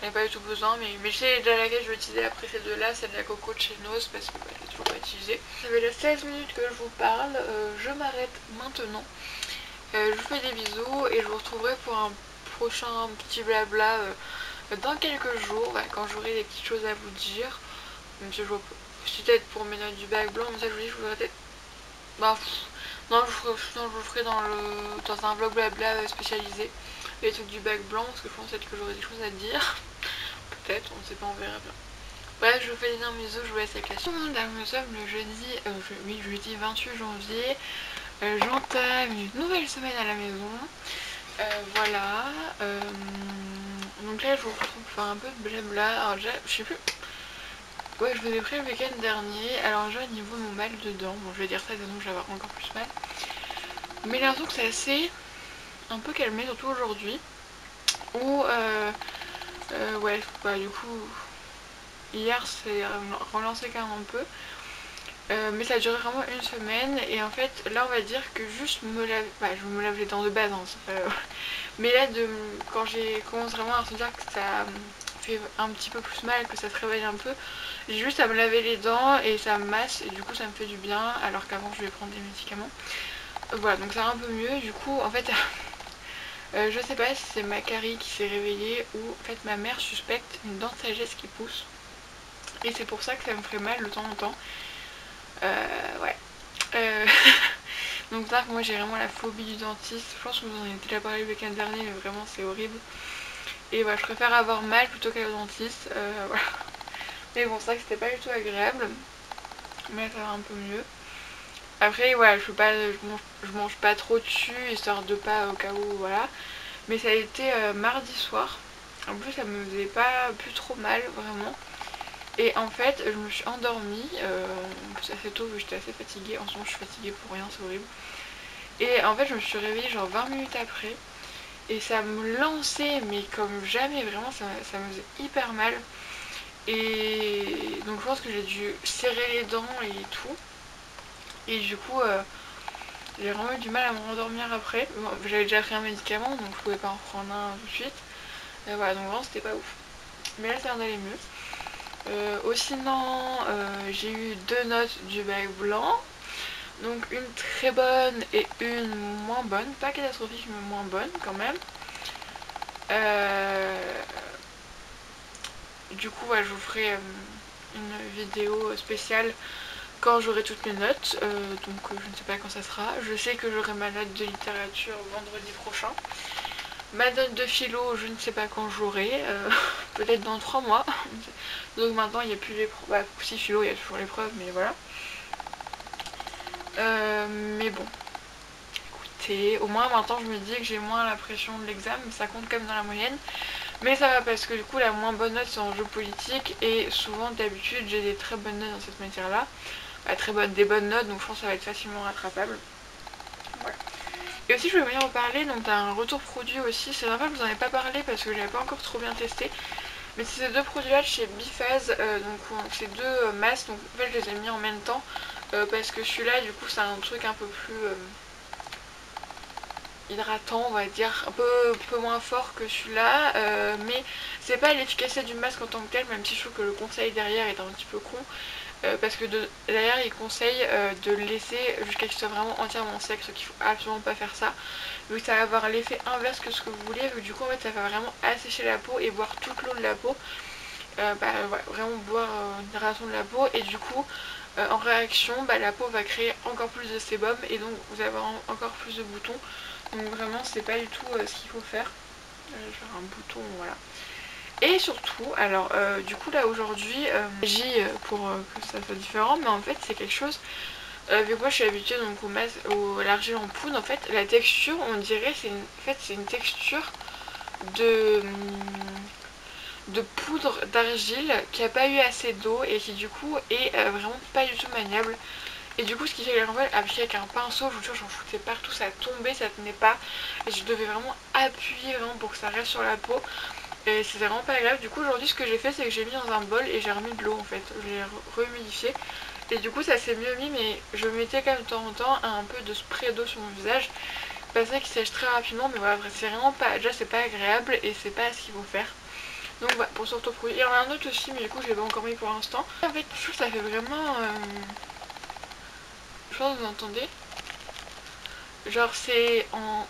J'en ai pas du tout besoin, mais je sais déjà laquelle je vais utiliser après ces deux là, celle de la Coco de chez Nose, parce que je l'ai toujours pas utilisée. Ça fait déjà 16 minutes que je vous parle, je m'arrête maintenant. Je vous fais des bisous et je vous retrouverai pour un prochain petit blabla dans quelques jours, quand j'aurai des petites choses à vous dire. Donc je peut-être pour mes notes du bac blanc, mais ça je vous dis, je vous ferai peut-être... non, je vous ferai dans un vlog blabla spécialisé les trucs du bac blanc, parce que je pense peut-être que j'aurai des choses à dire. Peut-être, on ne sait pas, on verra bien. Bref, je vous fais des énormes bisous, je vous laisse avec la suite. Nous sommes le jeudi 28 janvier. J'entame une nouvelle semaine à la maison. Voilà. Donc là, je vous retrouve pour faire un peu de blabla. Alors déjà, je sais plus. Ouais, je vous ai pris le week-end dernier. Alors déjà, au niveau de mon mal de dents, bon, je vais dire ça, sinon je vais avoir encore plus mal. Mais j'ai l'impression que c'est assez un peu calmé, surtout aujourd'hui. Où, ouais, du coup, hier, c'est relancé quand même un peu. Mais ça a duré vraiment une semaine, et en fait là on va dire que juste me lave, je me lave les dents de base, hein, mais là quand j'ai commencé vraiment à sentir que ça fait un petit peu plus mal, que ça se réveille un peu, j'ai juste à me laver les dents et ça me masse, et du coup ça me fait du bien, alors qu'avant je vais prendre des médicaments. Voilà, donc ça va un peu mieux. Du coup en fait je sais pas si c'est ma carie qui s'est réveillée, ou en fait ma mère suspecte une dent de sagesse qui pousse, et c'est pour ça que ça me ferait mal de temps en temps. Ouais. Donc là, moi j'ai vraiment la phobie du dentiste. Je pense que vous en avez déjà parlé le week-end dernier, mais vraiment c'est horrible. Et voilà, je préfère avoir mal plutôt qu'aller au dentiste. Voilà. Mais bon, c'est vrai que c'était pas du tout agréable. Mais ça va un peu mieux. Après, voilà, je mange pas trop dessus, histoire de pas au cas où, voilà. Mais ça a été mardi soir. En plus, ça me faisait pas plus trop mal, vraiment. Et en fait, je me suis endormie assez tôt, j'étais assez fatiguée. En ce moment, je suis fatiguée pour rien, c'est horrible. Et en fait je me suis réveillée genre 20 minutes après. Et ça me lançait mais comme jamais, vraiment ça me faisait hyper mal. Et donc je pense que j'ai dû serrer les dents et tout. Et du coup j'ai vraiment eu du mal à me rendormir après. Bon, j'avais déjà pris un médicament donc je pouvais pas en prendre un tout de suite. Et voilà, donc vraiment c'était pas ouf. Mais là ça en allait mieux. Sinon j'ai eu 2 notes du bac blanc. Donc une très bonne et une moins bonne. Pas catastrophique mais moins bonne quand même. Du coup ouais, je vous ferai une vidéo spéciale quand j'aurai toutes mes notes. Donc je ne sais pas quand ça sera. Je sais que j'aurai ma note de littérature vendredi prochain. Ma note de philo, je ne sais pas quand j'aurai, peut-être dans 3 mois. Donc maintenant il n'y a plus les preuves. Bah, si philo, il y a toujours les preuves, mais voilà. Mais bon, écoutez, au moins maintenant je me dis que j'ai moins la pression de l'examen, mais ça compte quand même dans la moyenne. Mais ça va parce que du coup la moins bonne note c'est en géopolitique et souvent d'habitude j'ai des très bonnes notes dans cette matière là. Bah, des bonnes notes, donc je pense que ça va être facilement rattrapable. Voilà. Et aussi je voulais venir vous parler donc d'un retour produit aussi. C'est normal que je vous en ai pas parlé parce que j'avais pas encore trop bien testé. Mais c'est ces 2 produits là de chez Biphase, donc ces 2 masques, donc en fait je les ai mis en même temps parce que celui-là du coup c'est un truc un peu plus hydratant, on va dire, un peu moins fort que celui-là, mais c'est pas l'efficacité du masque en tant que tel, même si je trouve que le conseil derrière est un petit peu con. Parce que derrière il conseille de le laisser jusqu'à ce qu'il soit vraiment entièrement sec, ce qu'il faut absolument pas faire ça, vu que ça va avoir l'effet inverse que ce que vous voulez, vu que du coup en fait ça va vraiment assécher la peau et boire toute l'eau de la peau, ouais, vraiment boire une hydratation de la peau, et du coup en réaction la peau va créer encore plus de sébum et donc vous avez encore plus de boutons, donc vraiment c'est pas du tout ce qu'il faut faire. Je vais faire un bouton, voilà. Et surtout, alors du coup là aujourd'hui, j'ai pour que ça soit différent, mais en fait c'est quelque chose, vu que moi je suis habituée donc au l'argile en poudre, en fait la texture on dirait c'est une texture de poudre d'argile qui a pas eu assez d'eau et qui du coup est vraiment pas du tout maniable. Et du coup ce qui fait que en fait appuyer avec un pinceau, je vous jure j'en foutais partout, ça tombait, ça tenait pas, et je devais vraiment appuyer vraiment pour que ça reste sur la peau. Et c'était vraiment pas agréable. Du coup aujourd'hui ce que j'ai fait c'est que j'ai mis dans un bol et j'ai remis de l'eau en fait. Je l'ai rehumidifié. Et du coup ça s'est mieux mis, mais je mettais quand même de temps en temps un peu de spray d'eau sur mon visage. C'est ça qui sèche très rapidement, mais voilà, c'est vraiment pas. Déjà c'est pas agréable et c'est pas ce qu'il faut faire. Donc voilà, pour ce produit. Il y en a un autre aussi, mais du coup je l'ai pas encore mis pour l'instant. En fait je trouve que ça fait vraiment. Je pense que vous entendez. Genre c'est en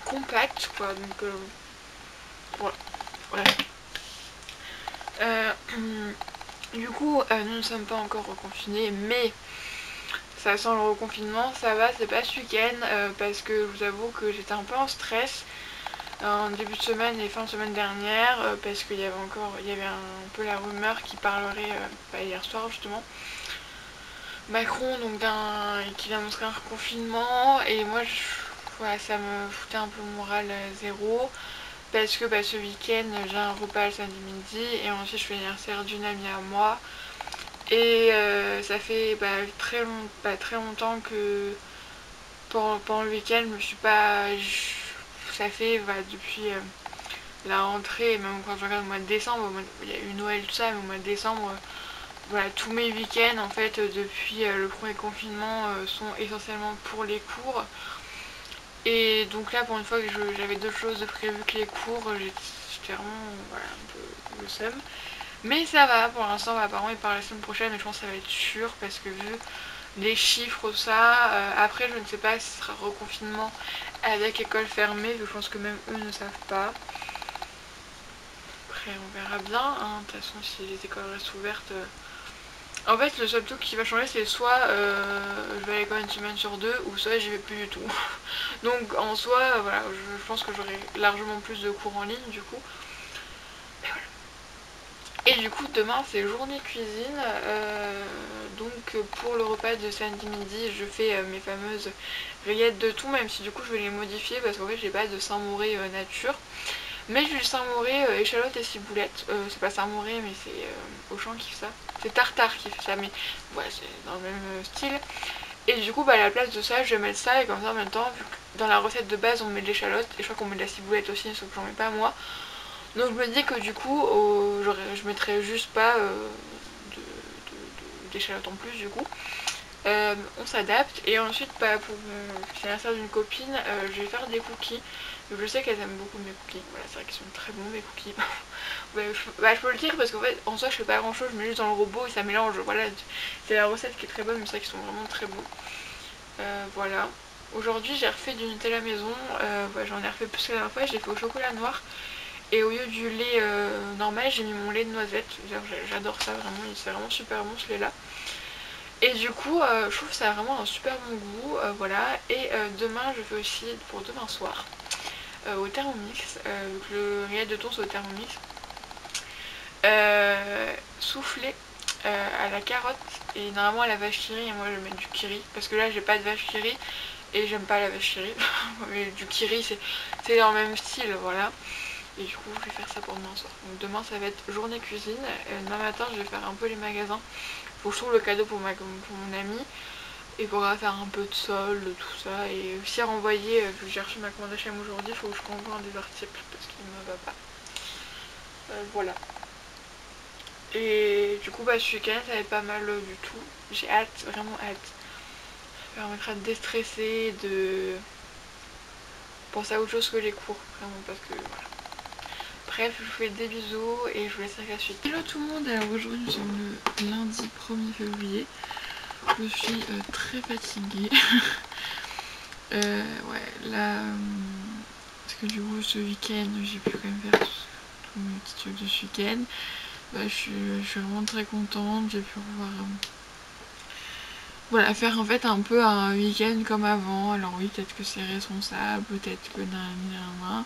compact quoi, donc voilà. Voilà. Du coup, nous ne sommes pas encore reconfinés, mais ça sent le reconfinement, ça va, c'est pas ce week-end, parce que je vous avoue que j'étais un peu en stress en début de semaine et fin de semaine dernière, parce qu'il y avait un peu la rumeur qui parlerait, hier soir justement, Macron donc qu'il annoncerait un reconfinement, et moi voilà, ça me foutait un peu le moral à zéro. Parce que ce week-end j'ai un repas le samedi midi et ensuite je fais l'anniversaire d'une amie à moi. Et ça fait très longtemps que pendant le week-end je me suis pas. Ça fait depuis la rentrée, même quand je regarde le mois de décembre, il y a eu Noël tout ça, mais au mois de décembre, voilà, tous mes week-ends en fait depuis le premier confinement sont essentiellement pour les cours. Et donc là pour une fois que j'avais d'autres choses de prévues que les cours, j'étais vraiment voilà, un peu le seum. Mais ça va, pour l'instant mes parents ils parlent la semaine prochaine, mais je pense que ça va être sûr parce que vu les chiffres ça, après je ne sais pas si ce sera reconfinement avec école fermée, je pense que même eux ne savent pas. Après on verra bien, hein. De toute façon si les écoles restent ouvertes... En fait le seul truc qui va changer c'est soit je vais à l'école une semaine sur 2 ou soit j'y vais plus du tout. Donc en soi voilà, je pense que j'aurai largement plus de cours en ligne du coup. Mais voilà. Et du coup demain c'est journée cuisine, donc pour le repas de samedi midi je fais mes fameuses rillettes de thon, même si du coup je vais les modifier parce qu'en fait j'ai pas de Saint-Mauré nature. Mais j'ai du Saint-Mauré échalote et ciboulette, c'est pas Saint-Mauré mais c'est Auchan qui fait ça. C'est Tartare qui fait ça, mais ouais c'est dans le même style. Et du coup, bah, à la place de ça, je vais mettre ça, et comme ça en même temps, vu que dans la recette de base on met de l'échalote, et je crois qu'on met de la ciboulette aussi, sauf que j'en mets pas moi. Donc je me dis que du coup, je mettrais juste pas d'échalote en plus du coup. On s'adapte, et ensuite bah, pour l'anniversaire d'une copine, je vais faire des cookies. Donc, je sais qu'elles aiment beaucoup mes cookies, voilà, c'est vrai qu'ils sont très bons mes cookies. Bah, je peux le dire parce qu'en fait en soi je fais pas grand chose, je mets juste dans le robot et ça mélange, voilà, c'est la recette qui est très bonne, mais c'est vrai qu'ils sont vraiment très bons. Voilà. Aujourd'hui j'ai refait du Nutella maison, j'en ai refait plus que la dernière fois, j'ai fait au chocolat noir. Et au lieu du lait normal, j'ai mis mon lait de noisette. J'adore ça vraiment, c'est vraiment super bon ce lait là. Et du coup, je trouve que ça a vraiment un super bon goût, voilà. Et demain, je fais aussi, pour demain soir, au Thermomix, donc le rillette de thon c'est au Thermomix, soufflé à la carotte et normalement à la vache qui rit, et moi je vais mettre du kiri parce que là j'ai pas de vache qui rit et j'aime pas la vache qui rit. Mais du kiri c'est dans le même style, voilà. Et du coup je vais faire ça pour demain soir. Donc demain ça va être journée cuisine, demain matin je vais faire un peu les magasins. Faut que je trouve le cadeau pour mon ami. Et pour faire un peu de solde, tout ça. Et aussi renvoyer, vu que j'ai reçu ma commande HM aujourd'hui, il faut que je renvoie un des articles parce qu'il ne me va pas. Voilà. Et du coup, bah, ce week-end, ça va être pas mal du tout. J'ai hâte, vraiment hâte. Ça permettra de déstresser, de penser à autre chose que les cours. Vraiment, parce que voilà. Bref, je vous fais des bisous et je vous laisse avec la suite. Hello tout le monde, alors aujourd'hui nous sommes le lundi 1er février. Je suis très fatiguée. Ouais, là, parce que du coup ce week-end j'ai pu quand même faire tous mes petits trucs de ce week-end. Bah, je suis vraiment très contente, j'ai pu pouvoir voilà, faire en fait un peu un week-end comme avant. Alors oui, peut-être que c'est responsable, peut-être que nan.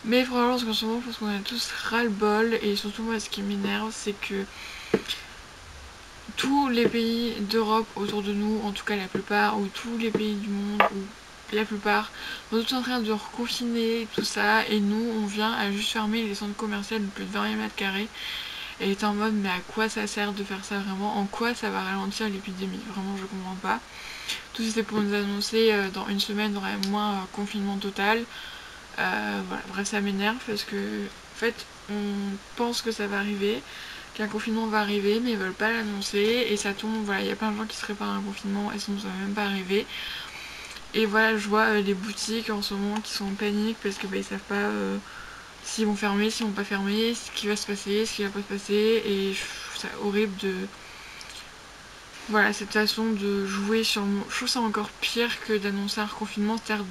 Mais franchement, qu'en ce moment, je pense qu'on a tous ras-le-bol. Et surtout moi, ce qui m'énerve, c'est que tous les pays d'Europe autour de nous, en tout cas la plupart, ou tous les pays du monde, ou la plupart, sont tous en train de reconfiner tout ça, et nous on vient à juste fermer les centres commerciaux de plus de 20 mètres carrés, et est en mode mais à quoi ça sert de faire ça vraiment, en quoi ça va ralentir l'épidémie, vraiment je comprends pas. Tout ça c'est pour nous annoncer dans une semaine il y aurait moins confinement total. Voilà, bref ça m'énerve parce que en fait on pense que ça va arriver, qu'un confinement va arriver, mais ils veulent pas l'annoncer, et ça tombe, voilà, il y a plein de gens qui se préparent à un confinement et ça ne va même pas arriver. Et voilà, je vois les boutiques en ce moment qui sont en panique parce que bah, ils savent pas s'ils vont fermer, s'ils vont pas fermer, ce qui va se passer, ce qui va pas se passer, et je trouve ça horrible de... Voilà, cette façon de jouer sur... Je trouve ça encore pire que d'annoncer un reconfinement, c'est-à-dire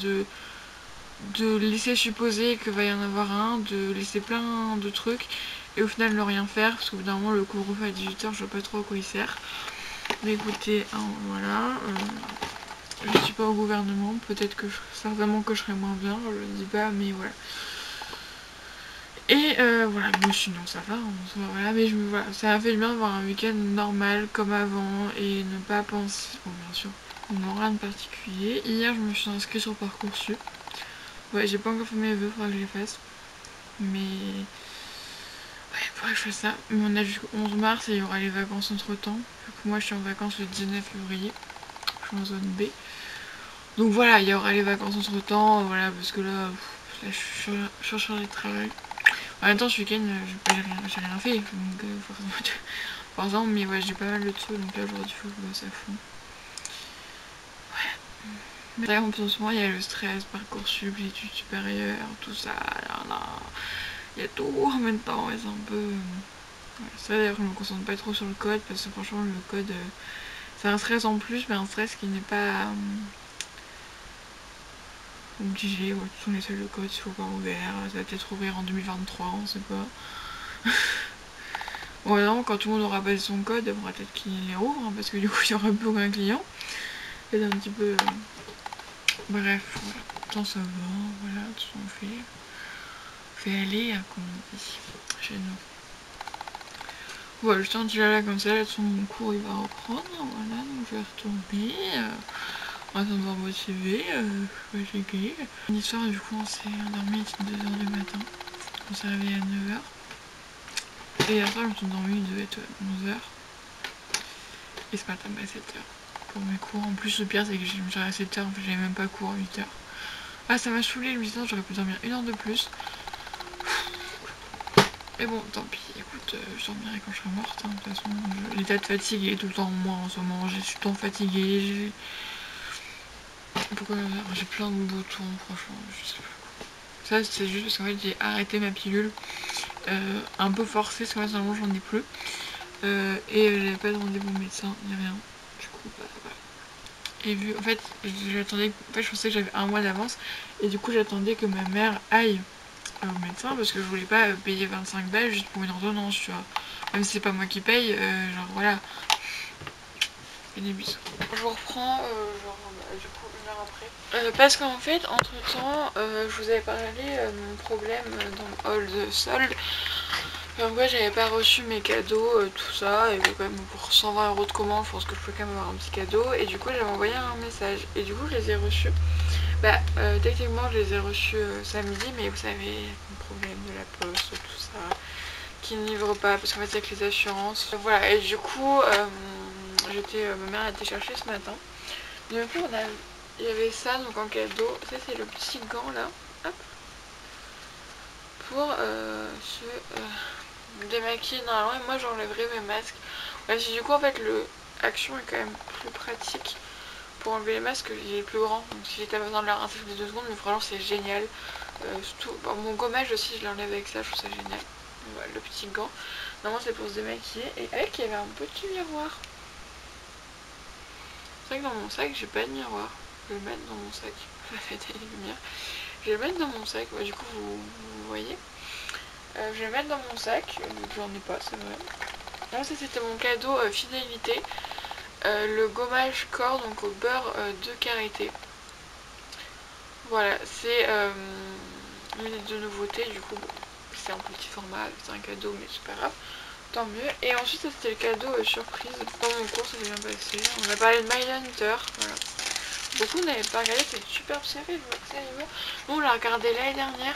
de laisser supposer qu'il va y en avoir un, de laisser plein de trucs, et au final ne rien faire, parce qu'au bout d'un moment le couvre-feu à 18 h, je vois pas trop à quoi il sert. Mais écoutez, hein, voilà, je suis pas au gouvernement, peut-être que certainement que je serais moins bien, je le dis pas, mais voilà. Et voilà, mais sinon ça va, voilà, mais voilà, ça m'a fait du bien d'avoir un week-end normal comme avant et ne pas penser, bon bien sûr, non rien de particulier. Hier je me suis inscrite sur Parcoursup, ouais j'ai pas encore fait mes vœux, faudra que je les fasse, mais ouais, faudrait que je fasse ça. Mais on a jusqu'au 11 mars et il y aura les vacances entre temps, vu que moi je suis en vacances le 19 février, je suis en zone B. Donc voilà, il y aura les vacances entre temps, voilà, parce que là, je suis surchargée de travail. En même temps, ce week-end, j'ai rien fait, donc forcément, mais ouais, j'ai pas mal de trucs, donc là aujourd'hui, il faut que je bosse à fond. Ouais. Mais là, en ce moment, il y a le stress, Parcoursup, l'étude supérieure, tout ça, là. Il y a tout en même temps, et c'est un peu... Ouais, c'est vrai d'ailleurs que je me concentre pas trop sur le code, parce que franchement, le code, c'est un stress en plus, mais un stress qui n'est pas... obligé, ouais, ce sont les salles de code, il faut pas ouvert, ça va peut-être ouvrir en 2023, on sait pas. Bon, non, quand tout le monde aura passé son code, il faudra peut-être qu'il les rouvre, hein, parce que du coup il y aura plus aucun client. C'est un petit peu... Bref, voilà. Tant ça va, voilà, tout ça on fait aller, comme on dit chez nous. Voilà, je tiens là comme ça, là, mon cours il va reprendre, voilà, donc je vais retourner. On va attendre de voir motivé, je vais checker. L'histoire, du coup, on s'est endormi à 2 h du matin. On s'est réveillé à 9 h. Et hier soir, je me suis endormie, il devait être 11 h. Et ce matin, à 7 h. pour mes cours. En plus le pire c'est que je me suis à 7h, en fait j'avais même pas cours à 8h. Ah ça m'a saoulé le 8h, j'aurais pu dormir 1 heure de plus. Mais bon tant pis, écoute, je dormirai quand je serai morte, hein. De toute façon l'état de fatigue est tout le temps moi en ce moment, je suis tout le temps fatiguée, pourquoi j'ai plein de boutons, franchement, je sais pas. Ça c'est juste parce qu'en fait j'ai arrêté ma pilule, un peu forcée parce qu'en fait normalement j'en ai plus. Et j'avais pas de rendez-vous médecin ni rien. Du coup bah voilà. Et vu en fait j'attendais, en fait je pensais que j'avais 1 mois d'avance et du coup j'attendais que ma mère aille au médecin parce que je voulais pas payer 25 balles juste pour une ordonnance, tu vois. Même si c'est pas moi qui paye, genre voilà. Et des bisous. Je vous reprends du coup 1 heure après. Parce qu'en fait entre temps je vous avais parlé de mon problème dans le hall de solde. En vrai j'avais pas reçu mes cadeaux, tout ça, et quand même pour 120 € de commande je pense que je peux quand même avoir un petit cadeau. Et du coup j'avais envoyé un message et du coup je les ai reçus. Bah techniquement je les ai reçus samedi, mais vous savez le problème de la poste, tout ça, qui ne livre pas parce qu'en fait c'est avec les assurances. Voilà, et du coup ma mère a été chercher ce matin. Du coup il y avait ça donc en cadeau, ça c'est le petit gant là, hop, pour se démaquiller normalement, et moi j'enlèverai mes masques. Même si du coup en fait le action est quand même plus pratique pour enlever les masques, il est plus grand, donc si j'étais besoin de le rincer toutes les 2 secondes, mais franchement c'est génial. Surtout bon, mon gommage aussi je l'enlève avec ça, je trouve ça génial. Voilà, le petit gant, normalement c'est pour se démaquiller, et avec il y avait un petit miroir. C'est vrai que dans mon sac j'ai pas de miroir, je vais le mettre dans mon sac, ça fait des lumières. Je vais le mettre dans mon sac, bah, du coup vous voyez. Je vais le mettre dans mon sac, j'en ai pas, c'est vrai. Donc ça c'était mon cadeau fidélité. Le gommage corps donc au beurre de karité. Voilà, c'est une des nouveautés, du coup bon, c'est un petit format, c'est un cadeau mais c'est pas grave, tant mieux. Et ensuite ça c'était le cadeau surprise. Dans mon cours ça s'est bien passé. On a parlé de Mindhunter, voilà. Beaucoup n'avaient pas regardé cette superbe série, je vois que c'est animé. Nous on l'a regardé l'année dernière.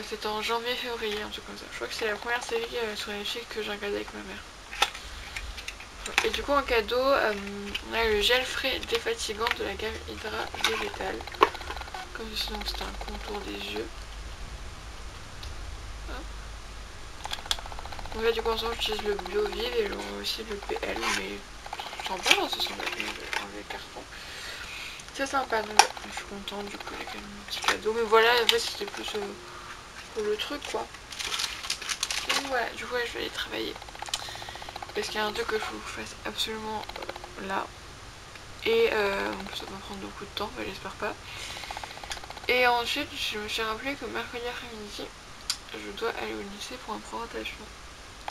C'était en janvier-février, un truc comme ça. Je crois que c'est la première série sur Netflix que j'ai regardée avec ma mère. Et du coup en cadeau, on a le gel frais défatigant de la gamme Hydra végétale. Comme ceci, donc c'est un contour des yeux. Donc là du coup en ce moment j'utilise le Bio Vive et aussi le PL, mais sympa dans ce sens dans les cartons. C'est sympa, donc je suis contente, du coup il y a quand même un petit cadeau. Mais voilà, en fait c'était plus pour le truc quoi. Donc voilà, du coup je vais aller travailler. Parce qu'il y a un truc que je vous fasse absolument là. Et en plus ça va prendre beaucoup de temps, mais j'espère pas. Et ensuite je me suis rappelé que mercredi après-midi je dois aller au lycée pour une présentation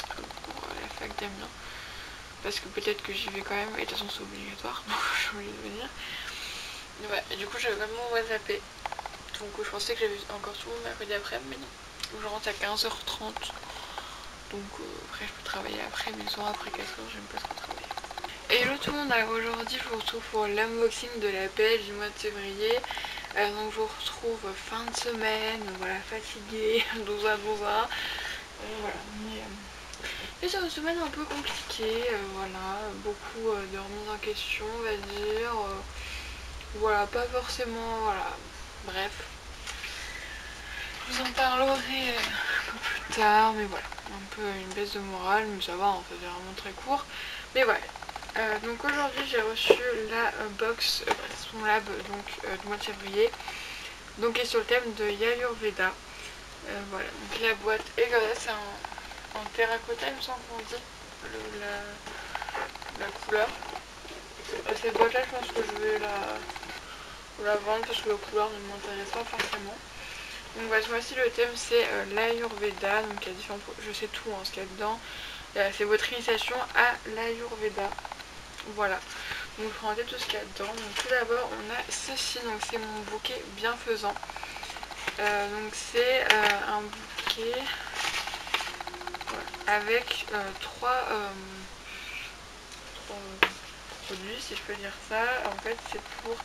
pour la fac d'Amiens. Parce que peut-être que j'y vais quand même, et de toute façon c'est obligatoire, donc j'ai oublié de venir. Et ouais, et du coup j'avais vraiment whatsappé. Donc je pensais que j'avais encore tout le monde mercredi après, mais non. Je rentre à 15h30. Donc après je peux travailler après, mais le soir après 4h j'aime pas trop travailler. Hello tout le monde, alors aujourd'hui je vous retrouve pour l'unboxing de la page du mois de février. Donc je vous retrouve fin de semaine, voilà, fatiguée, 12h. Voilà, et c'est une semaine un peu compliquée, voilà, beaucoup de remises en question on va dire. Voilà, pas forcément, voilà, bref. Je vous en parlerai un peu plus tard, mais voilà, un peu une baisse de morale, mais ça va, en fait, c'est vraiment très court. Mais voilà. Donc aujourd'hui j'ai reçu la box son lab donc, du mois de février, donc qui est sur le thème de Ayurveda. Voilà, donc la boîte est comme ça, c'est en terracotta il me semble qu'on dit la couleur. Cette boîte là je pense que je vais la vendre parce que la couleur ne m'intéresse pas forcément. Donc voilà, ce mois-ci le thème c'est l'Ayurveda, donc il y a différents, je sais tout ce qu'il y a dedans. C'est votre initiation à l'Ayurveda. Voilà, donc je vais vous présenter tout ce qu'il y a dedans. Donc tout d'abord on a ceci, donc c'est mon bouquet bienfaisant. Donc c'est un bouquet voilà, avec trois produits si je peux dire ça. En fait c'est pour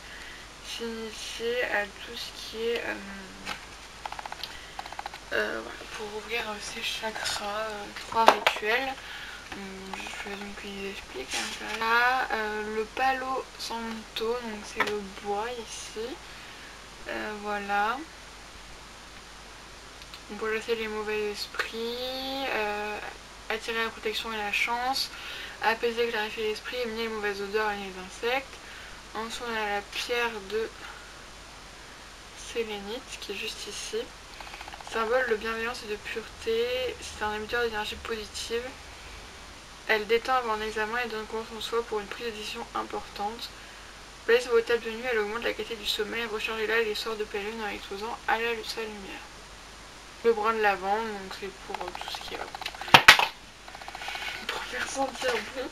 s'initier à tout ce qui est voilà, pour ouvrir ses chakras, 3 rituels. Donc ils expliquent hein, là, le Palo Santo, donc c'est le bois ici. Voilà. Pour chasser les mauvais esprits, attirer la protection et la chance, apaiser, clarifier l'esprit, éliminer les mauvaises odeurs et les insectes. Ensuite on a la pierre de sélénite qui est juste ici. Symbole de bienveillance et de pureté, c'est un émetteur d'énergie positive. Elle détend avant un examen et donne confiance en soi pour une prise de décision importante. Placée sur vos tables de nuit, elle augmente la qualité du sommeil. Rechargez-la les sorts de péril en exposant à sa lumière. Le brin de lavande, donc c'est pour tout ce qui est pour faire sentir bon.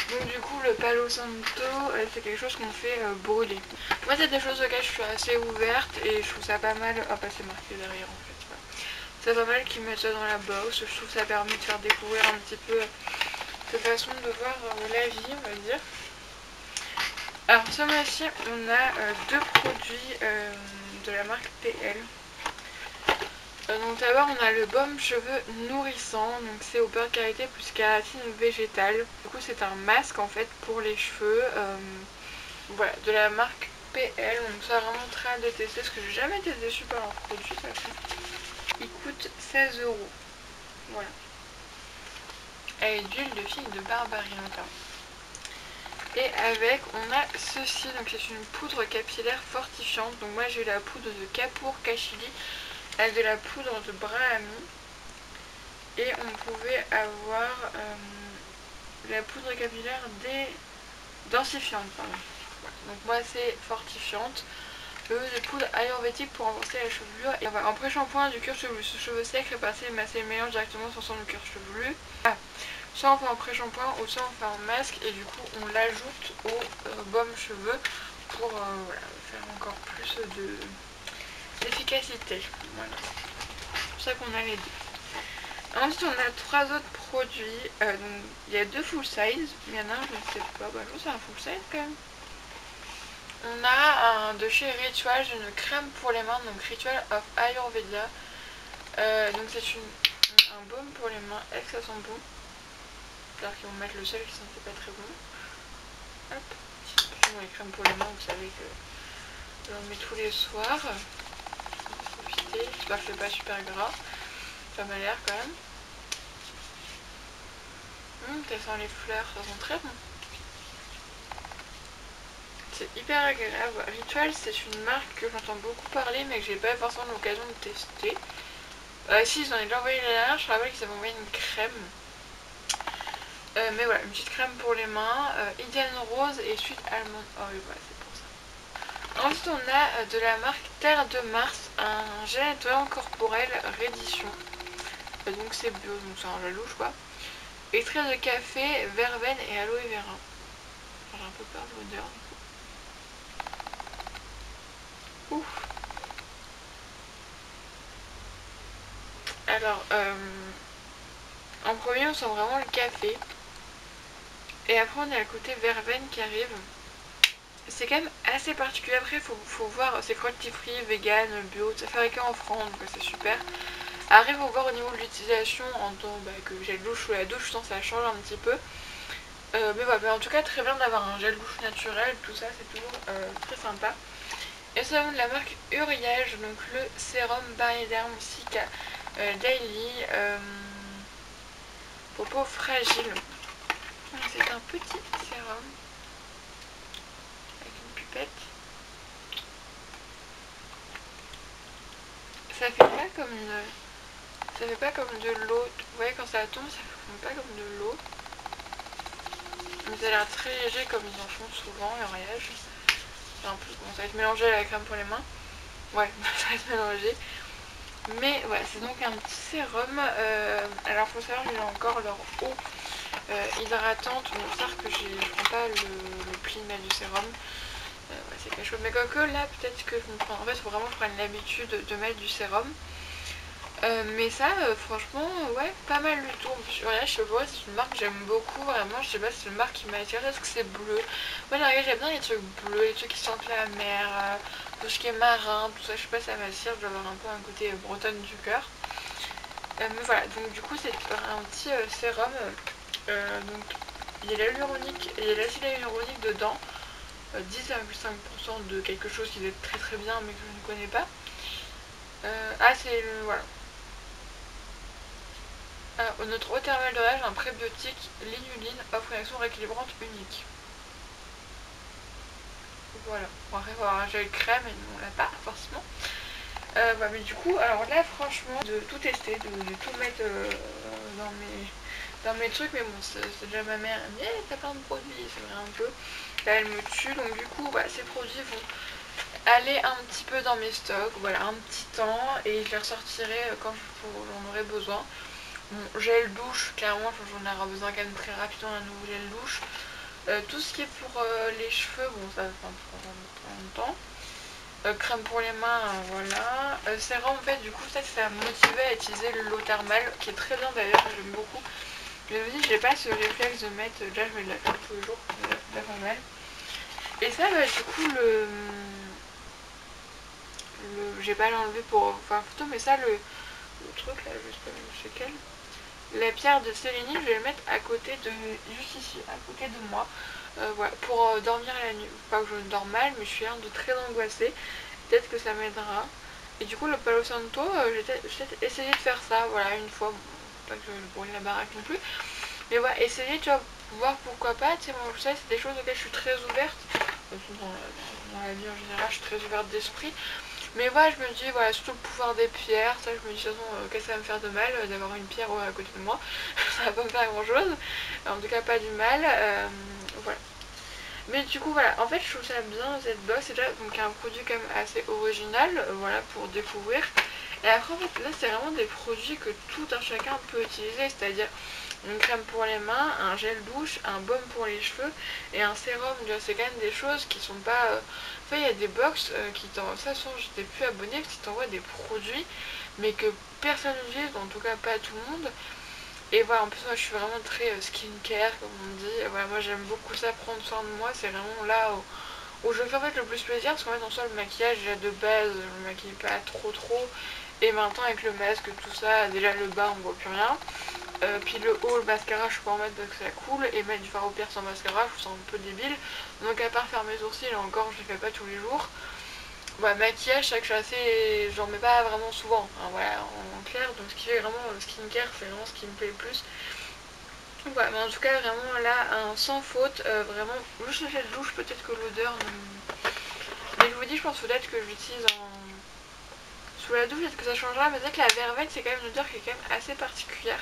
Donc du coup le Palo Santo c'est quelque chose qu'on fait brûler. Moi c'est des choses auxquelles je suis assez ouverte et je trouve ça pas mal. Ah bah c'est marqué derrière en fait. Voilà. C'est pas mal qu'ils mettent ça dans la box, je trouve que ça permet de faire découvrir un petit peu cette façon de voir la vie on va dire. Alors ce mois-ci on a deux produits de la marque PL. Donc d'abord on a le baume cheveux nourrissant, donc c'est au beurre de karité plus kératine végétale. Du coup c'est un masque en fait pour les cheveux, voilà, de la marque PL, donc ça vraiment très hâte de tester parce que j'ai jamais été déçue par leur produit de toute façon. Il coûte 16 €, voilà. Et d'huile de figue de Barbarie notamment. Et avec on a ceci, donc c'est une poudre capillaire fortifiante, donc moi j'ai eu la poudre de Kapoor Kashili avec de la poudre de Brahmi et on pouvait avoir la poudre capillaire densifiante. Pardon. Donc moi c'est fortifiante. Des poudres ayurvédiques pour renforcer la chevelure et en pré-shampoing du cuir chevelu. Ce cheveux sec, réparti et masser le mélange directement sur son cuir chevelu. Soit on fait en pré-shampoing ou soit on fait en masque et du coup on l'ajoute au baume cheveux pour voilà, faire encore plus d'efficacité. Voilà. C'est pour ça qu'on a les deux. Ensuite on a trois autres produits. Donc il y a deux full size. Il y en a un je ne sais pas. Bah je pense que c'est un full size quand même. On a un de chez Ritual, une crème pour les mains, donc Ritual of Ayurveda. Donc c'est un baume pour les mains, et que ça sent bon. Alors qu'ils vont mettre le sel qui sentait pas très bon. Hop, puis les crèmes pour les mains, vous savez que j'en mets tous les soirs. Profiter, j'espère que c'est pas super gras. Ça m'a l'air quand même. Ça sent les fleurs, ça sent très bon. C'est hyper agréable. Ritual c'est une marque que j'entends beaucoup parler mais que j'ai pas forcément l'occasion de tester. Si ils en ont déjà envoyé la dernière, je me rappelle qu'ils avaient envoyé une crème. Mais voilà, une petite crème pour les mains, Indian Rose et Sweet Almond Oil, voilà c'est pour ça. Ensuite on a de la marque Terre de Mars, un gel nettoyant corporel réédition. Donc c'est bio, donc c'est un gel louche quoi. Extrait de café, verveine et aloe vera. J'ai un peu peur de l'odeur. Ouf. Alors, en premier on sent vraiment le café. Et après on a le côté verveine qui arrive. C'est quand même assez particulier. Après faut voir, c'est cruelty free, vegan, bio, ça fabriqué en France donc c'est super. Après faut voir au niveau de l'utilisation en tant que gel douche ou la douche, je sens que ça change un petit peu. Mais voilà, mais en tout cas très bien d'avoir un gel douche naturel, tout ça c'est toujours très sympa. Et c'est de la marque Uriage, donc le sérum Baryderm Cica Daily pour peau fragile. C'est un petit sérum avec une pipette. Ça fait pas comme de l'eau. Vous voyez quand ça tombe, ça fait pas comme de l'eau. Mais ça a l'air très léger comme ils en font souvent, Uriage. Bon, ça va être mélangé à la crème pour les mains. Ouais, ça va être mélangé. Mais voilà, c'est donc un petit sérum. Alors faut savoir qu'il a encore leur eau hydratante. Bon, c'est que je prends pas le pli du sérum. Ouais, c'est quelque chose. Mais quoique là, peut-être que je me prends. En fait, il faut vraiment prendre l'habitude de mettre du sérum. Mais ça, franchement, ouais, pas mal du tout. Regarde, je sais pas, c'est une marque que j'aime beaucoup, vraiment. Je sais pas si c'est une marque qui m'a attiré parce que c'est bleu. Moi, j'aime bien les trucs bleus, les trucs qui sentent la mer, tout ce qui est marin, tout ça. Je sais pas, ça m'attire. Je dois avoir un peu un côté bretonne du cœur. Mais voilà, donc du coup, c'est un petit sérum Donc il y a l'hyaluronique et il y a l'acide hyaluronique dedans. 10,5% de quelque chose qui est très très bien mais que je ne connais pas. Ah c'est le... voilà. Alors, notre eau thermale de rage, un prébiotique, l'inuline, offre une action rééquilibrante unique. Voilà. Bon, après, il faut avoir un gel crème et nous on l'a pas forcément. Bah, mais du coup, alors là, franchement, de tout tester, de tout mettre dans mes trucs, mais bon, c'est déjà ma mère, elle me dit, hey, t'as plein de produits, c'est vrai un peu. Là, elle me tue, donc du coup, bah, ces produits vont aller un petit peu dans mes stocks, voilà, un petit temps, et je les ressortirai quand j'en aurai besoin. Bon, gel douche, clairement, j'en aurai besoin quand même très rapidement d'un nouveau gel douche. Tout ce qui est pour les cheveux, bon, ça va prendre longtemps. Crème pour les mains, voilà. Sérum, en fait, du coup, ça m'a motivé à utiliser l'eau thermale, qui est très bien d'ailleurs, j'aime beaucoup. Mais aussi, j'ai pas ce réflexe de mettre, déjà je mets de la crème tous les jours, c'est déjà pas mal. Et ça, bah, du coup, j'ai pas l'enlevé pour faire photo, mais ça, le truc là, je sais pas c'est quel. La pierre de sélénite, je vais le mettre à côté de, juste ici, à côté de moi. Voilà, pour dormir la nuit. Pas que je dors mal, mais je suis de très angoissée. Peut-être que ça m'aidera. Et du coup, le Palo Santo, j'ai peut-être essayé de faire ça, voilà, une fois. Bon, pas que je brûle la baraque non plus. Mais voilà, essayer, tu vois, voir pourquoi pas. Tu sais, moi, je sais, c'est des choses auxquelles je suis très ouverte. Dans la vie en général, je suis très ouverte d'esprit. Mais voilà, je me dis, voilà, surtout le pouvoir des pierres, ça, je me dis, de toute façon, qu'est-ce que ça va me faire de mal d'avoir une pierre à côté de moi. Ça va pas me faire grand chose, en tout cas pas du mal, voilà. Mais du coup, voilà, en fait, je trouve ça bien cette box, c'est déjà donc un produit quand même assez original, voilà, pour découvrir. Et après, en fait, là, c'est vraiment des produits que tout un chacun peut utiliser, c'est-à-dire une crème pour les mains, un gel douche, un baume pour les cheveux et un sérum. C'est quand même des choses qui sont pas... Enfin, il y a des box qui t'envoient... Ça, j'étais plus abonnée parce qu'ils t'envoient des produits, mais que personne n'utilise, en tout cas pas tout le monde. Et voilà, en plus, moi, je suis vraiment très skincare, comme on dit. Et voilà, moi, j'aime beaucoup ça, prendre soin de moi. C'est vraiment là où je fais en fait le plus plaisir, parce qu'en fait, en soi, le maquillage, déjà de base, je me maquille pas trop trop. Et maintenant, avec le masque, tout ça, déjà le bas, on voit plus rien. Puis le haut, le mascara, je peux en mettre parce que ça coule. Et mettre du fard aux pierres sans mascara, je trouve ça un peu débile. Donc, à part faire mes sourcils, encore, je les fais pas tous les jours. Bah, maquillage, c'est vrai que je suis assez... J'en mets pas vraiment souvent, hein, voilà, en clair. Donc, ce qui fait vraiment skincare, c'est vraiment ce qui me plaît le plus. Voilà, mais en tout cas, vraiment là, un sans faute, vraiment, juste le gel douche, peut-être que l'odeur. Mais je vous dis, je pense peut-être que j'utilise sous la douche, peut-être que ça changera, mais c'est vrai que la verveine, c'est quand même une odeur qui est quand même assez particulière.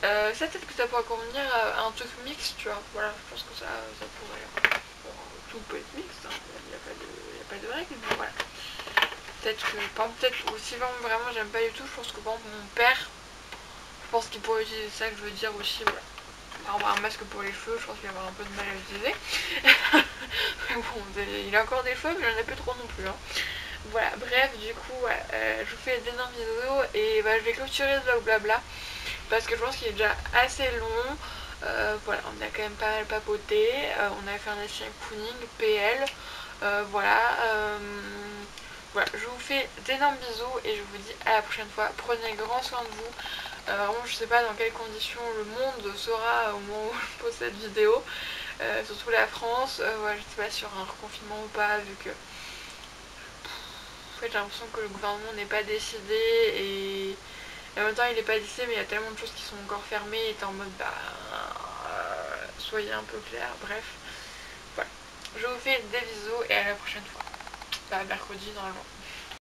Ça, peut-être que ça pourra convenir à un truc mixte, tu vois. Voilà, je pense que ça pourrait. Bon, tout peut être mixte, hein. Il n'y a pas de règle, mais voilà. Peut-être que, par exemple, peut-être aussi, vraiment, j'aime pas du tout, je pense que par exemple, mon père, je pense qu'il pourrait utiliser ça, que je veux dire aussi, voilà. Un masque pour les cheveux, je pense qu'il va avoir un peu de mal à l'utiliser. Mais bon, il a encore des cheveux, mais il en a plus trop non plus. Hein. Voilà, bref, du coup, je vous fais d'énormes vidéos et je vais clôturer ce vlog blabla parce que je pense qu'il est déjà assez long. Voilà, on a quand même pas mal papoté. On a fait un essai cooning, PL. Voilà. Voilà, je vous fais d'énormes bisous et je vous dis à la prochaine fois. Prenez grand soin de vous. Vraiment, je sais pas dans quelles conditions le monde sera au moment où je pose cette vidéo. Surtout la France. Voilà, je sais pas sur un reconfinement ou pas, vu que en fait, j'ai l'impression que le gouvernement n'est pas décidé et en même temps il n'est pas décidé, mais il y a tellement de choses qui sont encore fermées et t'es en mode soyez un peu clair, bref. Voilà. Je vous fais des bisous et à la prochaine fois. Mercredi normalement.